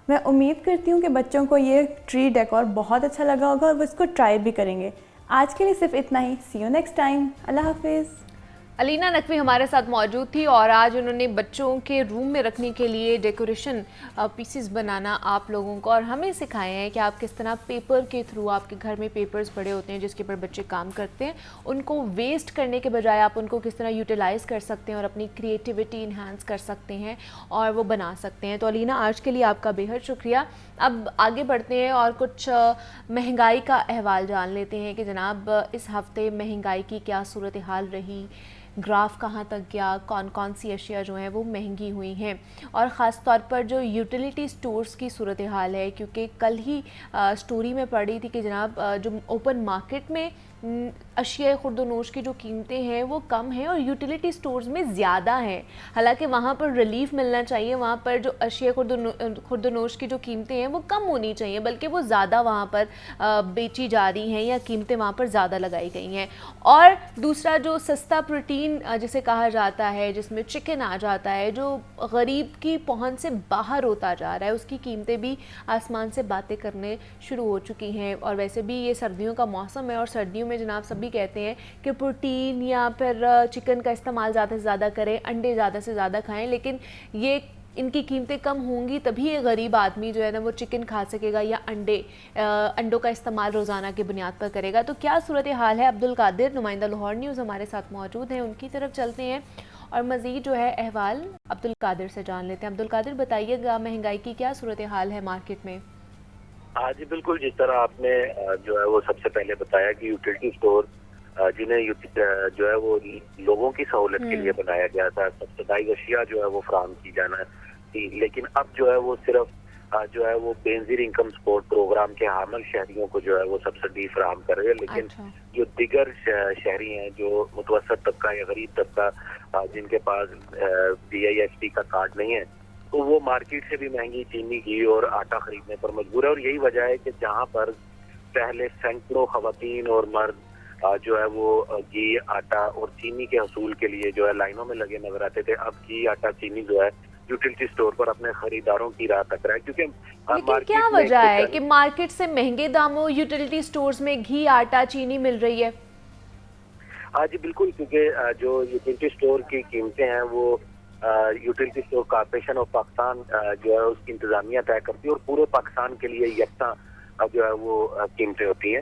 मैं उम्मीद करती हूँ कि बच्चों को ये ट्री डेकोर बहुत अच्छा लगा होगा और वो इसको ट्राई भी करेंगे। आज के लिए सिर्फ इतना ही। सी यू नेक्स्ट टाइम। अल्लाह हाफिज़। अलीना नकवी हमारे साथ मौजूद थी और आज उन्होंने बच्चों के रूम में रखने के लिए डेकोरेशन पीसेस बनाना आप लोगों को और हमें सिखाए हैं कि आप किस तरह पेपर के थ्रू, आपके घर में पेपर्स पड़े होते हैं जिसके ऊपर बच्चे काम करते हैं, उनको वेस्ट करने के बजाय आप उनको किस तरह यूटिलाइज़ कर सकते हैं और अपनी क्रिएटिविटी इन्हांस कर सकते हैं और वो बना सकते हैं। तो अलीना, आज के लिए आपका बेहद शुक्रिया। अब आगे बढ़ते हैं और कुछ महंगाई का अहवाल जान लेते हैं कि जनाब इस हफ़्ते महंगाई की क्या सूरत हाल रही, ग्राफ कहाँ तक गया, कौन कौन सी अशिया जो हैं वो महंगी हुई हैं और ख़ास तौर पर जो यूटिलिटी स्टोर्स की सूरत हाल है, क्योंकि कल ही स्टोरी में पढ़ी थी कि जनाब जो ओपन मार्केट में अशिया खुर्दनोश की जो कीमतें हैं वो कम हैं और यूटिलिटी स्टोर्स में ज़्यादा हैं। हालांकि वहाँ पर रिलीफ मिलना चाहिए, वहाँ पर जो अशिया खुर्दनोश की जो कीमतें हैं वो कम होनी चाहिए, बल्कि वो ज़्यादा वहाँ पर बेची जा रही हैं या कीमतें वहाँ पर ज़्यादा लगाई गई हैं। और दूसरा जो सस्ता प्रोटीन जिसे कहा जाता है, जिसमें चिकन आ जाता है, जो गरीब की पहुँच से बाहर होता जा रहा है, उसकी कीमतें भी आसमान से बातें करने शुरू हो चुकी हैं। और वैसे भी ये सर्दियों का मौसम है और सर्दियों में जनाब सभी कहते हैं कि प्रोटीन या फिर चिकन का इस्तेमाल ज़्यादा से ज़्यादा करें, अंडे ज़्यादा से ज़्यादा खाएं, लेकिन ये इनकी कीमतें कम होंगी तभी ये गरीब आदमी जो है ना वो चिकन खा सकेगा या अंडों का इस्तेमाल रोज़ाना की बुनियाद पर करेगा। तो क्या सूरत हाल है, अब्दुल कादिर नुमाइंदा लाहौर न्यूज़ हमारे साथ मौजूद हैं, उनकी तरफ चलते हैं और मज़ीद जो है अहवाल अब्दुल कादिर से जान लेते हैं। अब्दुल कादिर, बताइएगा महंगाई की क्या सूरत हाल है मार्केट में? हाँ जी, बिल्कुल। जिस तरह आपने जो है वो सबसे पहले बताया कि यूटिलिटी स्टोर जिन्हें जो है वो लोगों की सहूलत के लिए बनाया गया था, सब्सिडाइज अशिया जो है वो फराहम की जाना थी, लेकिन अब जो है वो सिर्फ जो है वो बेनजीर इनकम सपोर्ट प्रोग्राम के हामिल शहरियों को जो है वो सब्सिडी फराहम कर रहे हैं। लेकिन जो दिगर शहरी हैं, जो मुतवसत तबका या गरीब तबका जिनके पास BISP का कार्ड नहीं है, तो वो मार्केट से भी महंगी चीनी, घी और आटा खरीदने पर मजबूर है। और यही वजह है कि जहाँ पर पहले सैकड़ों खवातीन और मर्द जो है वो घी, आटा और चीनी के हसूल के लिए जो है लाइनों में लगे नजर आते थे, अब घी, आटा, चीनी जो है यूटिलिटी स्टोर पर अपने खरीदारों की राह तक रहा है। क्योंकि लेकिन क्या वजह है कि मार्केट से महंगे दामों यूटिलिटी स्टोर्स में घी, आटा, चीनी मिल रही है? हाँ जी, बिल्कुल। क्योंकि जो यूटिलिटी स्टोर की कीमतें हैं वो utility store corporation of Pakistan जो है उसकी इंतजामिया तय करती है और पूरे पाकिस्तान के लिए यकसा जो है वो कीमतें होती हैं।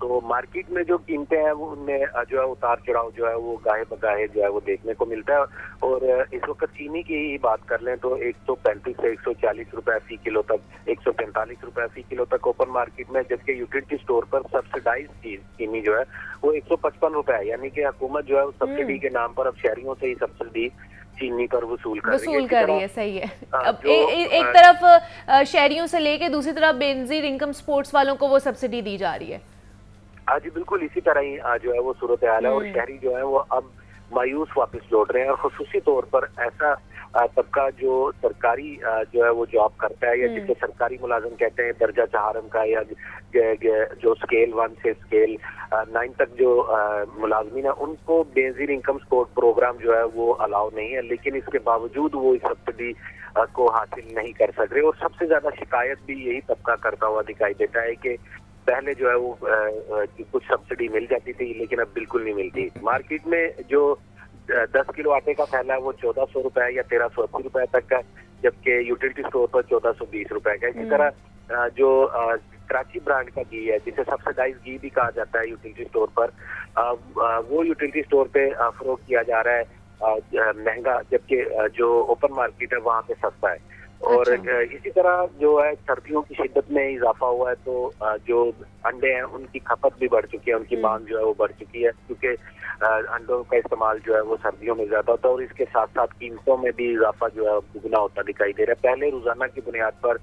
तो मार्केट में जो कीमतें हैं वो उनमें जो है उतार चढ़ाव जो है वो गाहे बगाहे जो है वो देखने को मिलता है। और इस वक्त चीनी की ही बात कर लें तो 135 से 140 रुपए फी किलो तक, 145 रुपए फी किलो तक ओपन मार्केट में, जबकि यूटिलिटी स्टोर पर सब्सिडाइज चीनी जो है वो 155 रुपए है। यानी कि हुकूमत जो है वो सब्सिडी के नाम पर अब शहरियों से ही सब्सिडी चीनी पर वसूल कर रही है। सही है। अब एक तरफ शहरियों से लेके दूसरी तरफ बेनजीर इनकम स्पोर्ट्स वालों को वो सब्सिडी दी जा रही है। हाँ जी, बिल्कुल। इसी तरह ही जो है वो सूरत हाल है और शहरी जो है वो अब मायूस वापस लौट रहे हैं। और खुसूसी तौर पर ऐसा तबका जो सरकारी जो है वो जॉब करता है या जिसे सरकारी मुलाजिम कहते हैं, दर्जा 4 का या जो स्केल 1 से स्केल 9 तक जो मुलाजमीन है, उनको बेनजीर इनकम सपोर्ट प्रोग्राम जो है वो अलाउ नहीं है। लेकिन इसके बावजूद वो इस सब्सिडी को हासिल नहीं कर सक रहे। और सबसे ज्यादा शिकायत भी यही तबका करता हुआ दिखाई देता है कि पहले जो है वो कुछ सब्सिडी मिल जाती थी लेकिन अब बिल्कुल नहीं मिलती। मार्केट में जो 10 किलो आटे का थैला है वो 1400 रुपए या 1380 रुपए तक का, जबकि यूटिलिटी स्टोर पर 1420 रुपए का। इसी तरह जो कराची ब्रांड का घी है, जिसे सब्सिडाइज घी भी कहा जाता है यूटिलिटी स्टोर पर, वो यूटिलिटी स्टोर पे फरोख्त किया जा रहा है महंगा, जबकि जो ओपन मार्केट है वहाँ पे सस्ता है। और इसी तरह जो है सर्दियों की शिद्दत में इजाफा हुआ है, तो जो अंडे हैं उनकी खपत भी बढ़ चुकी है, उनकी मांग जो है वो बढ़ चुकी है, क्योंकि अंडों का इस्तेमाल जो है वो सर्दियों में ज्यादा होता है। और इसके साथ साथ कीमतों में भी इजाफा जो है दुगना होता दिखाई दे रहा है। पहले रोजाना की बुनियाद पर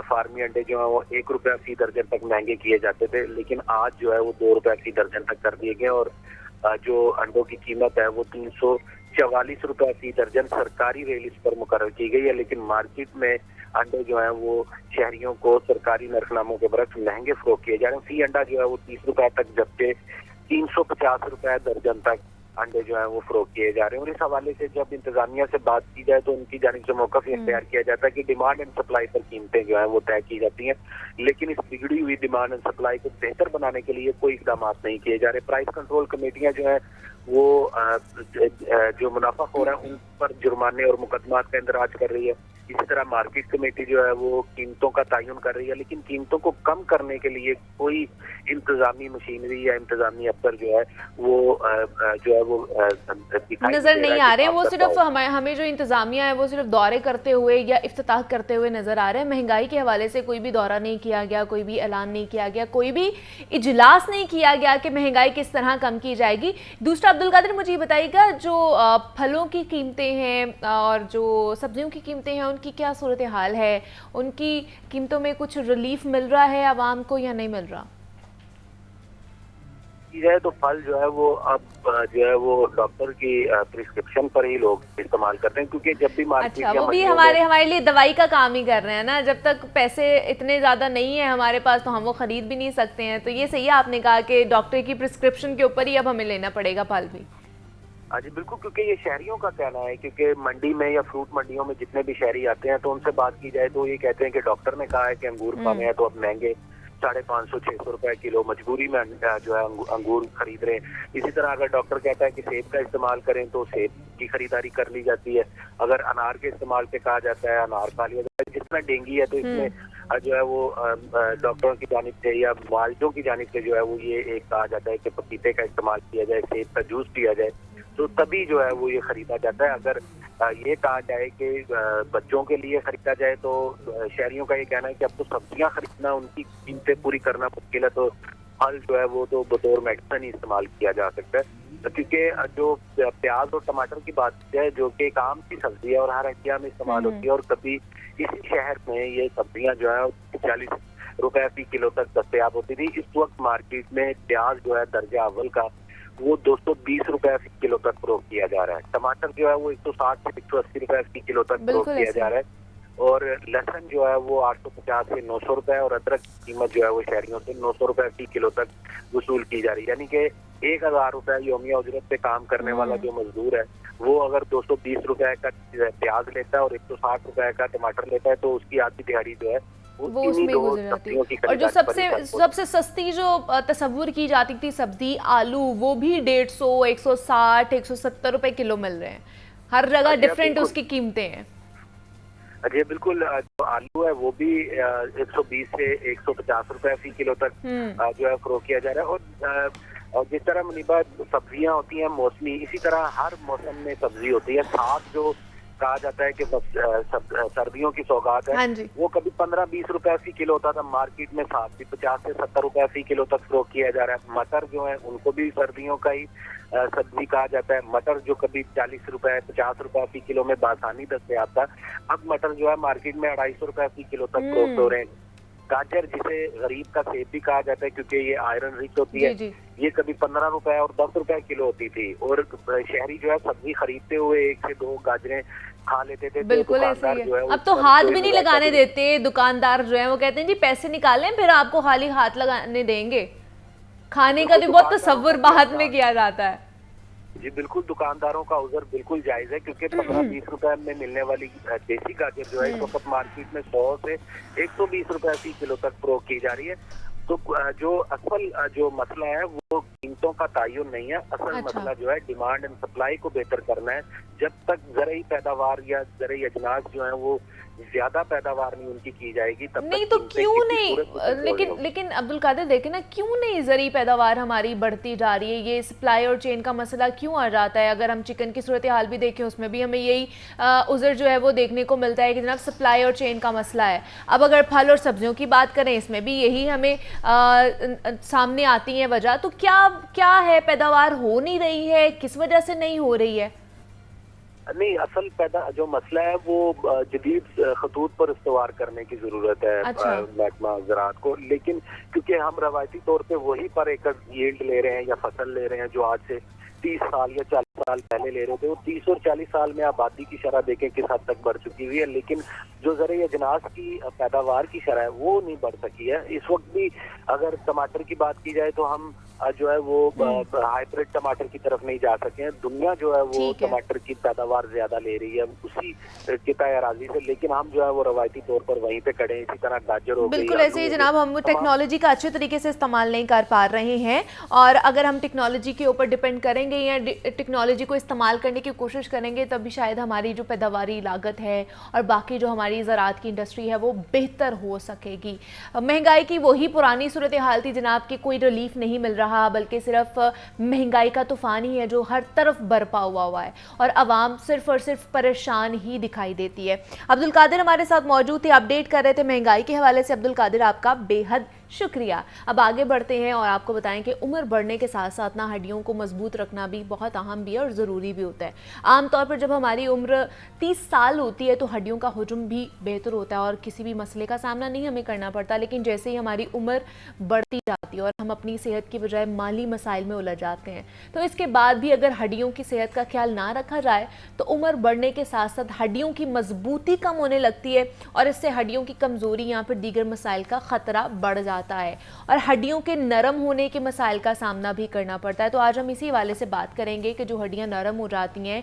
फार्मी अंडे जो है वो 1 रुपया फी दर्जन तक महंगे किए जाते थे, लेकिन आज जो है वो 2 रुपया फी दर्जन तक कर दिए गए। और जो अंडों की कीमत है वो 344 रुपया फी दर्जन सरकारी रेलिस पर मुकर्रर की गई है। लेकिन मार्केट में अंडे जो है वो शहरियों को सरकारी नरखनामों के बरक्स महंगे फरोख्त किए जा रहे हैं। फी अंडा जो है वो 30 रुपए तक, जबकि 350 रुपए दर्जन तक अंडे जो है वो फरोख्त किए जा रहे हैं। और इस हवाले से जब इंतजामिया से बात की जाए तो उनकी जानिब से मौक़िफ़ इख्तियार किया जाता है कि डिमांड एंड सप्लाई पर कीमतें जो है वो तय की जाती हैं, लेकिन इस बिगड़ी हुई डिमांड एंड सप्लाई को बेहतर बनाने के लिए कोई इकदाम नहीं किए जा रहे। प्राइस कंट्रोल कमेटियाँ जो है वो जो मुनाफाखोर है उन पर जुर्माने और मुकदमात का इंदराज कर रही है। इसी तरह मार्केट कमेटी जो है वो कीमतों का तयन कर रही है, लेकिन कीमतों को कम करने के लिए कोई इंतजामी मशीनरी या इंतजामी अफसर जो है वो दिखाई नजर नहीं आ रहे। वो काम सिर्फ करता हो। हमें जो इंतजामिया है वो सिर्फ दौरे करते हुए या इफ्तिताह करते हुए नजर आ रहे हैं। महंगाई के हवाले से कोई भी दौरा नहीं किया गया, कोई भी ऐलान नहीं किया गया, कोई भी इजलास नहीं किया गया कि महंगाई किस तरह कम की जाएगी। दूसरा, अब्दुल कादिर मुझे ये बताइएगा, जो फलों की कीमतें हैं और जो सब्जियों की कीमतें हैं उनकी क्या सूरत हाल है? उनकी कीमतों में कुछ रिलीफ मिल रहा है आवाम को या नहीं मिल रहा? की जाए तो फल जो है वो अब जो है वो डॉक्टर की प्रिस्क्रिप्शन पर ही लोग इस्तेमाल करते हैं, क्योंकि जब भी मार्केट अच्छा, वो भी हमारे लिए दवाई का काम ही कर रहे हैं ना। जब तक पैसे इतने ज़्यादा नहीं है हमारे पास तो हम वो ख़रीद भी नहीं सकते हैं। तो ये सही है आपने कहा कि डॉक्टर की प्रिस्क्रिप्शन के ऊपर ही अब हमें लेना पड़ेगा फल भी। हाँ जी बिल्कुल, क्योंकि ये शहरियों का कहना है, क्योंकि मंडी में या फ्रूट मंडियों में जितने भी शहरी आते हैं तो उनसे बात की जाए तो ये कहते हैं कि डॉक्टर ने कहा है कि अंगूर खाने हैं तो अब महंगे 550-600 रुपए किलो, मजबूरी में जो है अंगूर खरीद रहे हैं। इसी तरह अगर डॉक्टर कहता है कि सेब का इस्तेमाल करें तो सेब की खरीदारी कर ली जाती है। अगर अनार के इस्तेमाल पे कहा जाता है अनार खा लिया जाता है। जितना डेंगी है तो इसमें जो है वो डॉक्टरों की जानिब से या मुआवजों की जानिब से जो है वो ये एक कहा जाता है कि पपीते का इस्तेमाल किया जाए, सेब का जूस पिया जाए, तो तभी जो है वो ये खरीदा जाता है। अगर ये कहा जाए कि बच्चों के लिए खरीदा जाए तो शहरियों का ये कहना है कि अब तो सब्जियां खरीदना उनकी कीमतें पूरी करना मुश्किल है, तो फल जो है वो तो बतौर मेडिसिन ही इस्तेमाल किया जा सकता है। क्योंकि जो प्याज और टमाटर की बात है जो कि एक आम सी सब्जी है और हर अशिया में इस्तेमाल होती है, और कभी इसी शहर में ये सब्जियां जो है 40 रुपए फी किलो तक दस्तयाब होती थी। इस वक्त मार्केट में प्याज जो है दर्जा अव्वल का वो 220 रुपए फी किलो तक फरोख्त किया जा रहा है। टमाटर जो है वो 160 से 180 रुपए फी किलो तक फरोख्त किया जा रहा है, और लहसुन जो है वो 850 से 900 रुपए, और अदरक की कीमत जो है वो शहरियों से 900 रुपए फी किलो तक वसूल की जा रही है। यानी कि 1000 रुपए योमिया उजरत पे काम करने वाला जो मजदूर है वो अगर 220 रुपए का प्याज लेता है और 160 रुपए का टमाटर लेता है तो उसकी आधी दिहाड़ी जो है वो उसमें गुजर जाती है। और जो सबसे सस्ती जो तस्वुर की जाती थी सब्जी आलू, वो भी 150, 160, 170 रुपए किलो मिल रहे हैं। हर जगह डिफरेंट उसकी कीमतें हैं। जी बिल्कुल, जो आलू है वो भी 120 से 150 रुपए फी किलो तक जो है फरोख्त किया जा रहा है। और जिस तरह मुनीबा सब्जियां होती हैं मौसमी, इसी तरह हर मौसम में सब्जी होती है। साग जो कहा जाता है कि सर्दियों की सौगात है, हाँ, वो कभी 15-20 रुपए फी किलो होता था, मार्केट में साग भी 50 से 70 रुपए फी किलो तक फरोख्त किया जा रहा है। मटर जो है उनको भी सर्दियों का ही सब्जी कहा जाता है। मटर जो कभी 40 रुपए 50 रुपए फी किलो में बासानी दस्तयाब था, अब मटर जो है मार्केट में 250 रुपए फी किलो तक फरोख्त हो रहे हैं। गाजर जिसे गरीब का सेब भी कहा जाता है क्योंकि ये आयरन रिच होती है, ये कभी 15 रुपए और 10 रुपए किलो होती थी, और शहरी जो है सब्जी खरीदते हुए 1 से 2 गाजरें खा लेते थे। बिल्कुल ऐसे ही है। अब तो हाथ भी नहीं लगाने देते दुकानदार जो है, वो कहते हैं जी पैसे निकालें फिर आपको खाली हाथ लगाने देंगे। खाने का तो बहुत तसव्वुर बाद में किया जाता है। जी बिल्कुल, दुकानदारों का उज़र बिल्कुल जायज है, क्योंकि 15-20 रुपए में मिलने वाली देसी गाजर जो है इस वक्त मार्केट में 100 से 120 रुपए फी किलो तक फरोख्त की जा रही है। तो जो असल जो मसला है वो कीमतों का तयन नहीं है, असल मसला जो है डिमांड एंड सप्लाई को बेहतर करना है। जब तक ज़रई पैदावार या ज़रई अजनास जो है वो ज्यादा पैदावार नहीं उनकी की जाएगी तब नहीं तक तो क्यों नहीं, लेकिन अब्दुल कादिर देखें ना, क्यों नहीं ज़रई पैदावार हमारी बढ़ती जा रही है? ये सप्लाई और चेन का मसला क्यों आ जाता है? अगर हम चिकन की सूरत हाल भी देखें उसमें भी हमें यही उज़र जो है वो देखने को मिलता है कि जनाब सप्लाई और चेन का मसला है। अब अगर फल और सब्जियों की बात करें इसमें भी यही हमें सामने आती है वजह। तो क्या है, पैदावार हो नहीं रही है, किस वजह से नहीं हो रही है? नहीं, असल जो मसला है वो जदीद खतूत पर इस्तवार करने की जरूरत है महकमा ज़राअत को। लेकिन क्योंकि हम रवायती तौर पे वही पर एकड़ यील्ड ले रहे हैं या फसल ले रहे हैं जो आज से 30 साल या 40 साल पहले ले रहे थे, वो 30 और 40 साल में आबादी की शरह देखें किस हद तक बढ़ चुकी हुई है, लेकिन जो ज़रई अजनास की पैदावार की शरह है वो नहीं बढ़ सकी है। इस वक्त भी अगर टमाटर की बात की जाए तो हम जो है वो हाइब्रिड टमाटर की तरफ नहीं जा सके हैं। दुनिया जो है वो टमाटर की पैदावार ज्यादा ले रही है उसी किताई अराजी से, लेकिन हम जो है वो रवायती तौर पर वहीं पे खड़े हैं। इसी तरह गाजर हो गई, बिल्कुल ऐसे ही जनाब, हम टेक्नोलॉजी का अच्छे तरीके से इस्तेमाल नहीं कर पा रहे हैं, और अगर हम टेक्नोलॉजी के ऊपर डिपेंड करेंगे या टेक्नोलॉजी को इस्तेमाल करने की कोशिश करेंगे तभी शायद हमारी जो पैदावारी लागत है और बाकी जो हमारी ज़राअत की इंडस्ट्री है वो बेहतर हो सकेगी। महंगाई की वही पुरानी सूरत हाल थी जनाब कि कोई रिलीफ नहीं मिल रहा, बल्कि सिर्फ महंगाई का तूफान ही है जो हर तरफ बरपा हुआ है और आवाम सिर्फ और सिर्फ परेशान ही दिखाई देती है। अब्दुल कादिर हमारे साथ मौजूद थे, अपडेट कर रहे थे महंगाई के हवाले से। अब्दुल कादिर, आपका बेहद शुक्रिया। अब आगे बढ़ते हैं और आपको बताएं कि उम्र बढ़ने के साथ साथ ना हड्डियों को मजबूत रखना भी बहुत अहम भी है और ज़रूरी भी होता है। आमतौर पर जब हमारी उम्र 30 साल होती है तो हड्डियों का हुजम भी बेहतर होता है और किसी भी मसले का सामना नहीं हमें करना पड़ता, लेकिन जैसे ही हमारी उम्र बढ़ती जाती है और हम अपनी सेहत की बजाय माली मसाइल में उलझ जाते हैं, तो इसके बाद भी अगर हड्डियों की सेहत का ख्याल ना रखा जाए तो उम्र बढ़ने के साथ साथ हड्डियों की मजबूती कम होने लगती है और इससे हड्डियों की कमज़ोरी या फिर दीगर मसाइल का ख़तरा बढ़ जाता है और हड्डियों के नरम होने के मसाइल का सामना भी करना पड़ता है। तो आज हम इसी हवाले से बात करेंगे कि जो हड्डियां नरम हो जाती हैं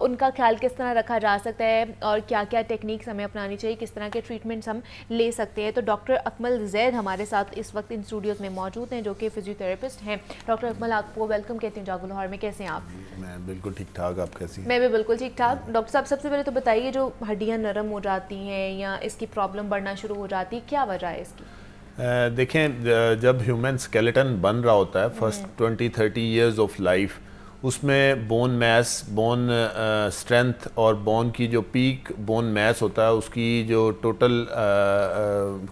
उनका ख्याल किस तरह रखा जा सकता है और क्या क्या टेक्निक्स हमें अपनानी चाहिए, किस तरह के ट्रीटमेंट्स हम ले सकते हैं। तो डॉक्टर अकमल जैद हमारे साथ इस वक्त इन स्टूडियोज़ में मौजूद हैं जो कि फिजियोथेरेपिस्ट हैं। डॉक्टर अकमल, आपको वेलकम कहते हैं जागो लाहौर में। कैसे हैं आप? मैं बिल्कुल ठीक ठाक, आप कैसी हैं? मैं भी बिल्कुल ठीक ठाक। डॉक्टर साहब, सबसे पहले तो बताइए, जो हड्डियां नरम हो जाती हैं या इसकी प्रॉब्लम बढ़ना शुरू हो जाती है, क्या वजह है इसकी? देखें, जब ह्यूमन स्केलेटन बन रहा होता है फर्स्ट 20-30 इयर्स ऑफ लाइफ, उसमें बोन मैस, बोन स्ट्रेंथ और बोन की जो पीक बोन मैस होता है उसकी जो टोटल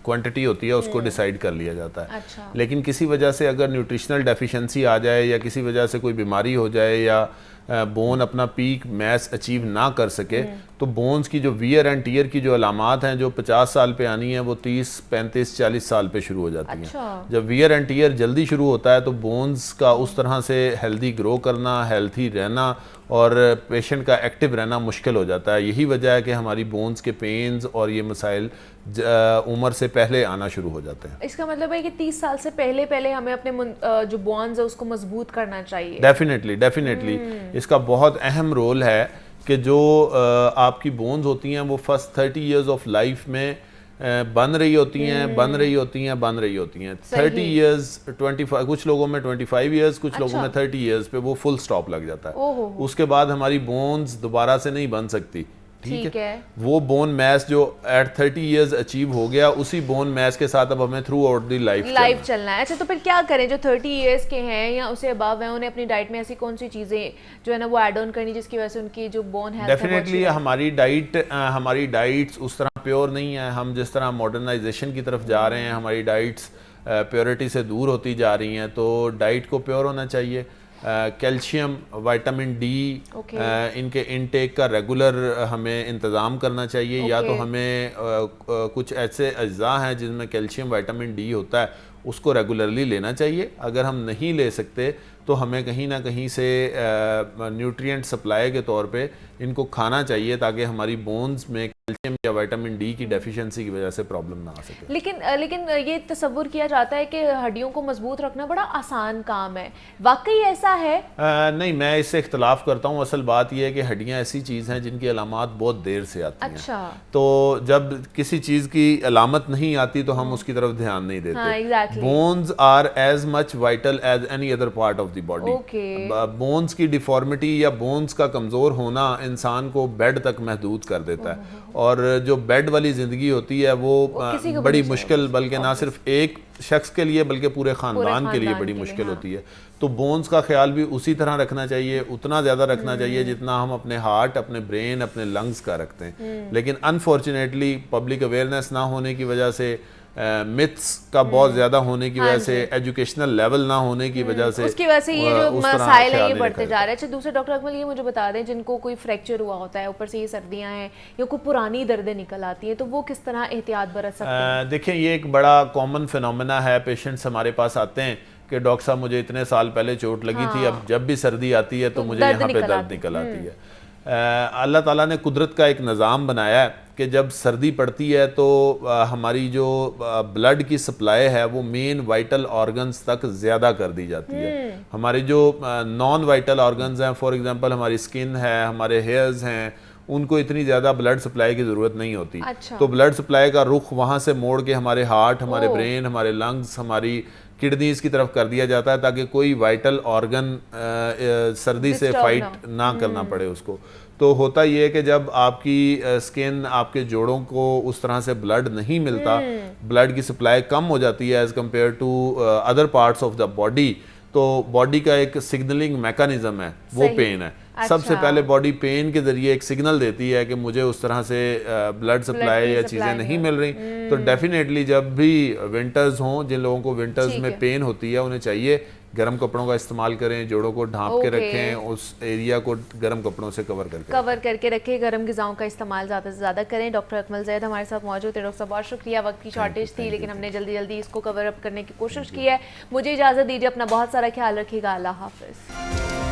क्वांटिटी होती है उसको डिसाइड कर लिया जाता है। अच्छा। लेकिन किसी वजह से अगर न्यूट्रिशनल डेफिशिएंसी आ जाए या किसी वजह से कोई बीमारी हो जाए या बोन अपना पीक मैस अचीव ना कर सके तो बोन्स की जो वियर एंड टीयर की जो अलामात हैं जो 50 साल पे आनी है वो 30, 35, 40 साल पे शुरू हो जाती अच्छा। हैं। जब वियर एंड टीयर जल्दी शुरू होता है तो बोन्स का उस तरह से हेल्दी ग्रो करना, हेल्थी रहना और पेशेंट का एक्टिव रहना मुश्किल हो जाता है। यही वजह है कि हमारी बोन्स के पेन्स और ये मसाइल उम्र से पहले आना शुरू हो जाते हैं। इसका मतलब है कि 30 साल से पहले हमें अपने जो बॉन्स है उसको मजबूत करना चाहिए। डेफिनेटली इसका बहुत अहम रोल है कि जो आपकी बोन्स होती हैं वो फर्स्ट 30 इयर्स ऑफ लाइफ में बन रही होती हैं 30 इयर्स 25, कुछ लोगों में 25 इयर्स, कुछ लोगों में 30 इयर्स पे वो फुल स्टॉप लग जाता है। उसके बाद हमारी बोन्स दोबारा से नहीं बन सकती। ठीक है, वो बोन मैस जो एट 30 इयर्स अचीव हो गया, उसी बोन मैस के साथ अब हमें थ्रू आउट दी लाइफ चलना है। अच्छा, तो फिर क्या करें जो 30 इयर्स के हैं या उससे अबव हैं, उन्हें अपनी डाइट में ऐसी कौन सी चीज़ें जो है ना वो ऐड ऑन करनी जिसकी वजह से उनकी जो बोन हेल्थ है? डेफिनेटली हमारी डाइट्स उस तरह प्योर नहीं है। हम जिस तरह मॉडर्नाइजेशन की तरफ जा रहे हैं, हमारी डाइट्स प्योरिटी से दूर होती जा रही हैं, तो डाइट को प्योर होना चाहिए। कैल्शियम, विटामिन डी, इनके इनटेक का रेगुलर हमें इंतज़ाम करना चाहिए। या तो हमें कुछ ऐसे अज्जा हैं जिनमें कैल्शियम, विटामिन डी होता है, उसको रेगुलरली लेना चाहिए। अगर हम नहीं ले सकते तो हमें कहीं ना कहीं से न्यूट्रिएंट सप्लाई के तौर पे इनको खाना चाहिए ताकि हमारी बोन्स में कैल्शियम या विटामिन डी की डेफिशिएंसी की वजह से प्रॉब्लम ना आ सके। लेकिन ये तसव्वुर किया जाता है कि हड्डियों को मजबूत रखना बड़ा आसान काम है, वाकई ऐसा है? नहीं, मैं इससे इख्तलाफ करता हूँ। असल बात यह है कि हड्डियाँ ऐसी चीज़ हैं जिनकी अलामात बहुत देर से आती हैं। अच्छा। तो जब किसी चीज़ की अलामत नहीं आती तो हम उसकी तरफ ध्यान नहीं देते। Bones are as much vital as any other part of the body. Bones की डिफॉर्मिटी या बोन्स का कमज़ोर होना इंसान को बेड तक महदूद कर देता है और जो बेड वाली ज़िंदगी होती है वो बड़ी मुश्किल, बल्कि ना सिर्फ एक शख्स के लिए बल्कि पूरे ख़ानदान के लिए बड़ी मुश्किल होती है। तो बोन्स का ख्याल भी उसी तरह रखना चाहिए, उतना ज़्यादा रखना चाहिए जितना हम अपने हार्ट, अपने ब्रेन, अपने लंग्स का रखते हैं। लेकिन अनफॉर्चुनेटली पब्लिक अवेयरनेस ना होने की वजह से, मिथ्स का बहुत ज़्यादा होने की वजह से, एजुकेशनल लेवल ना होने की वजह से, उसकी वजह से ये जो मसाइल है ये बढ़ते जा रहे हैं। अच्छा, दूसरे डॉक्टर अकमल ये मुझे बता दें, जिनको कोई फ्रैक्चर हुआ होता है, ऊपर से ये सर्दियाँ हैं या कोई पुरानी दर्दें निकल आती हैं, तो वो किस तरह एहतियात बरत सकते हैं? देखें, ये एक बड़ा कॉमन फिनोमेना है। पेशेंट्स हमारे पास आते हैं कि डॉक्टर साहब मुझे इतने साल पहले चोट लगी थी, अब जब भी सर्दी आती है तो मुझे यहाँ पे दर्द निकल आती है। अल्लाह ताला ने कुदरत का एक निज़ाम बनाया है कि जब सर्दी पड़ती है तो हमारी जो ब्लड की सप्लाई है वो मेन वाइटल ऑर्गन्स तक ज़्यादा कर दी जाती है। हमारे जो नॉन वाइटल ऑर्गन्स हैं, फॉर एग्जांपल हमारी स्किन है, हमारे हेयर्स हैं, उनको इतनी ज़्यादा ब्लड सप्लाई की ज़रूरत नहीं होती। अच्छा। तो ब्लड सप्लाई का रुख वहाँ से मोड़ के हमारे हार्ट, हमारे ब्रेन, हमारे लंग्स, हमारी किडनीज की तरफ कर दिया जाता है ताकि कोई वाइटल ऑर्गन सर्दी से फाइट ना करना पड़े उसको। तो होता ये है कि जब आपकी स्किन, आपके जोड़ों को उस तरह से ब्लड नहीं मिलता, ब्लड की सप्लाई कम हो जाती है as compare to other parts of the body, तो बॉडी का एक सिग्नलिंग मैकेनिज्म है, वो पेन है। अच्छा। सबसे पहले बॉडी पेन के जरिए एक सिग्नल देती है कि मुझे उस तरह से ब्लड सप्लाई या चीज़ें नहीं मिल रही। तो डेफिनेटली जब भी विंटर्स हों, जिन लोगों को विंटर्स में पेन होती है, उन्हें चाहिए गर्म कपड़ों का इस्तेमाल करें, जोड़ों को ढांप के रखें, उस एरिया को गर्म कपड़ों से कवर करके रखें, गर्म ग़िज़ाओं का इस्तेमाल ज़्यादा से ज़्यादा करें। डॉक्टर अकमल ज़ैद हमारे साथ मौजूद है। डॉक्टर साहब बहुत शुक्रिया, वक्त की शॉर्टेज थी लेकिन हमने जल्दी जल्दी इसको कवर अप करने की कोशिश की है। मुझे इजाज़त दीजिए, अपना बहुत सारा ख्याल रखिएगा, अल्लाह हाफ़िज़।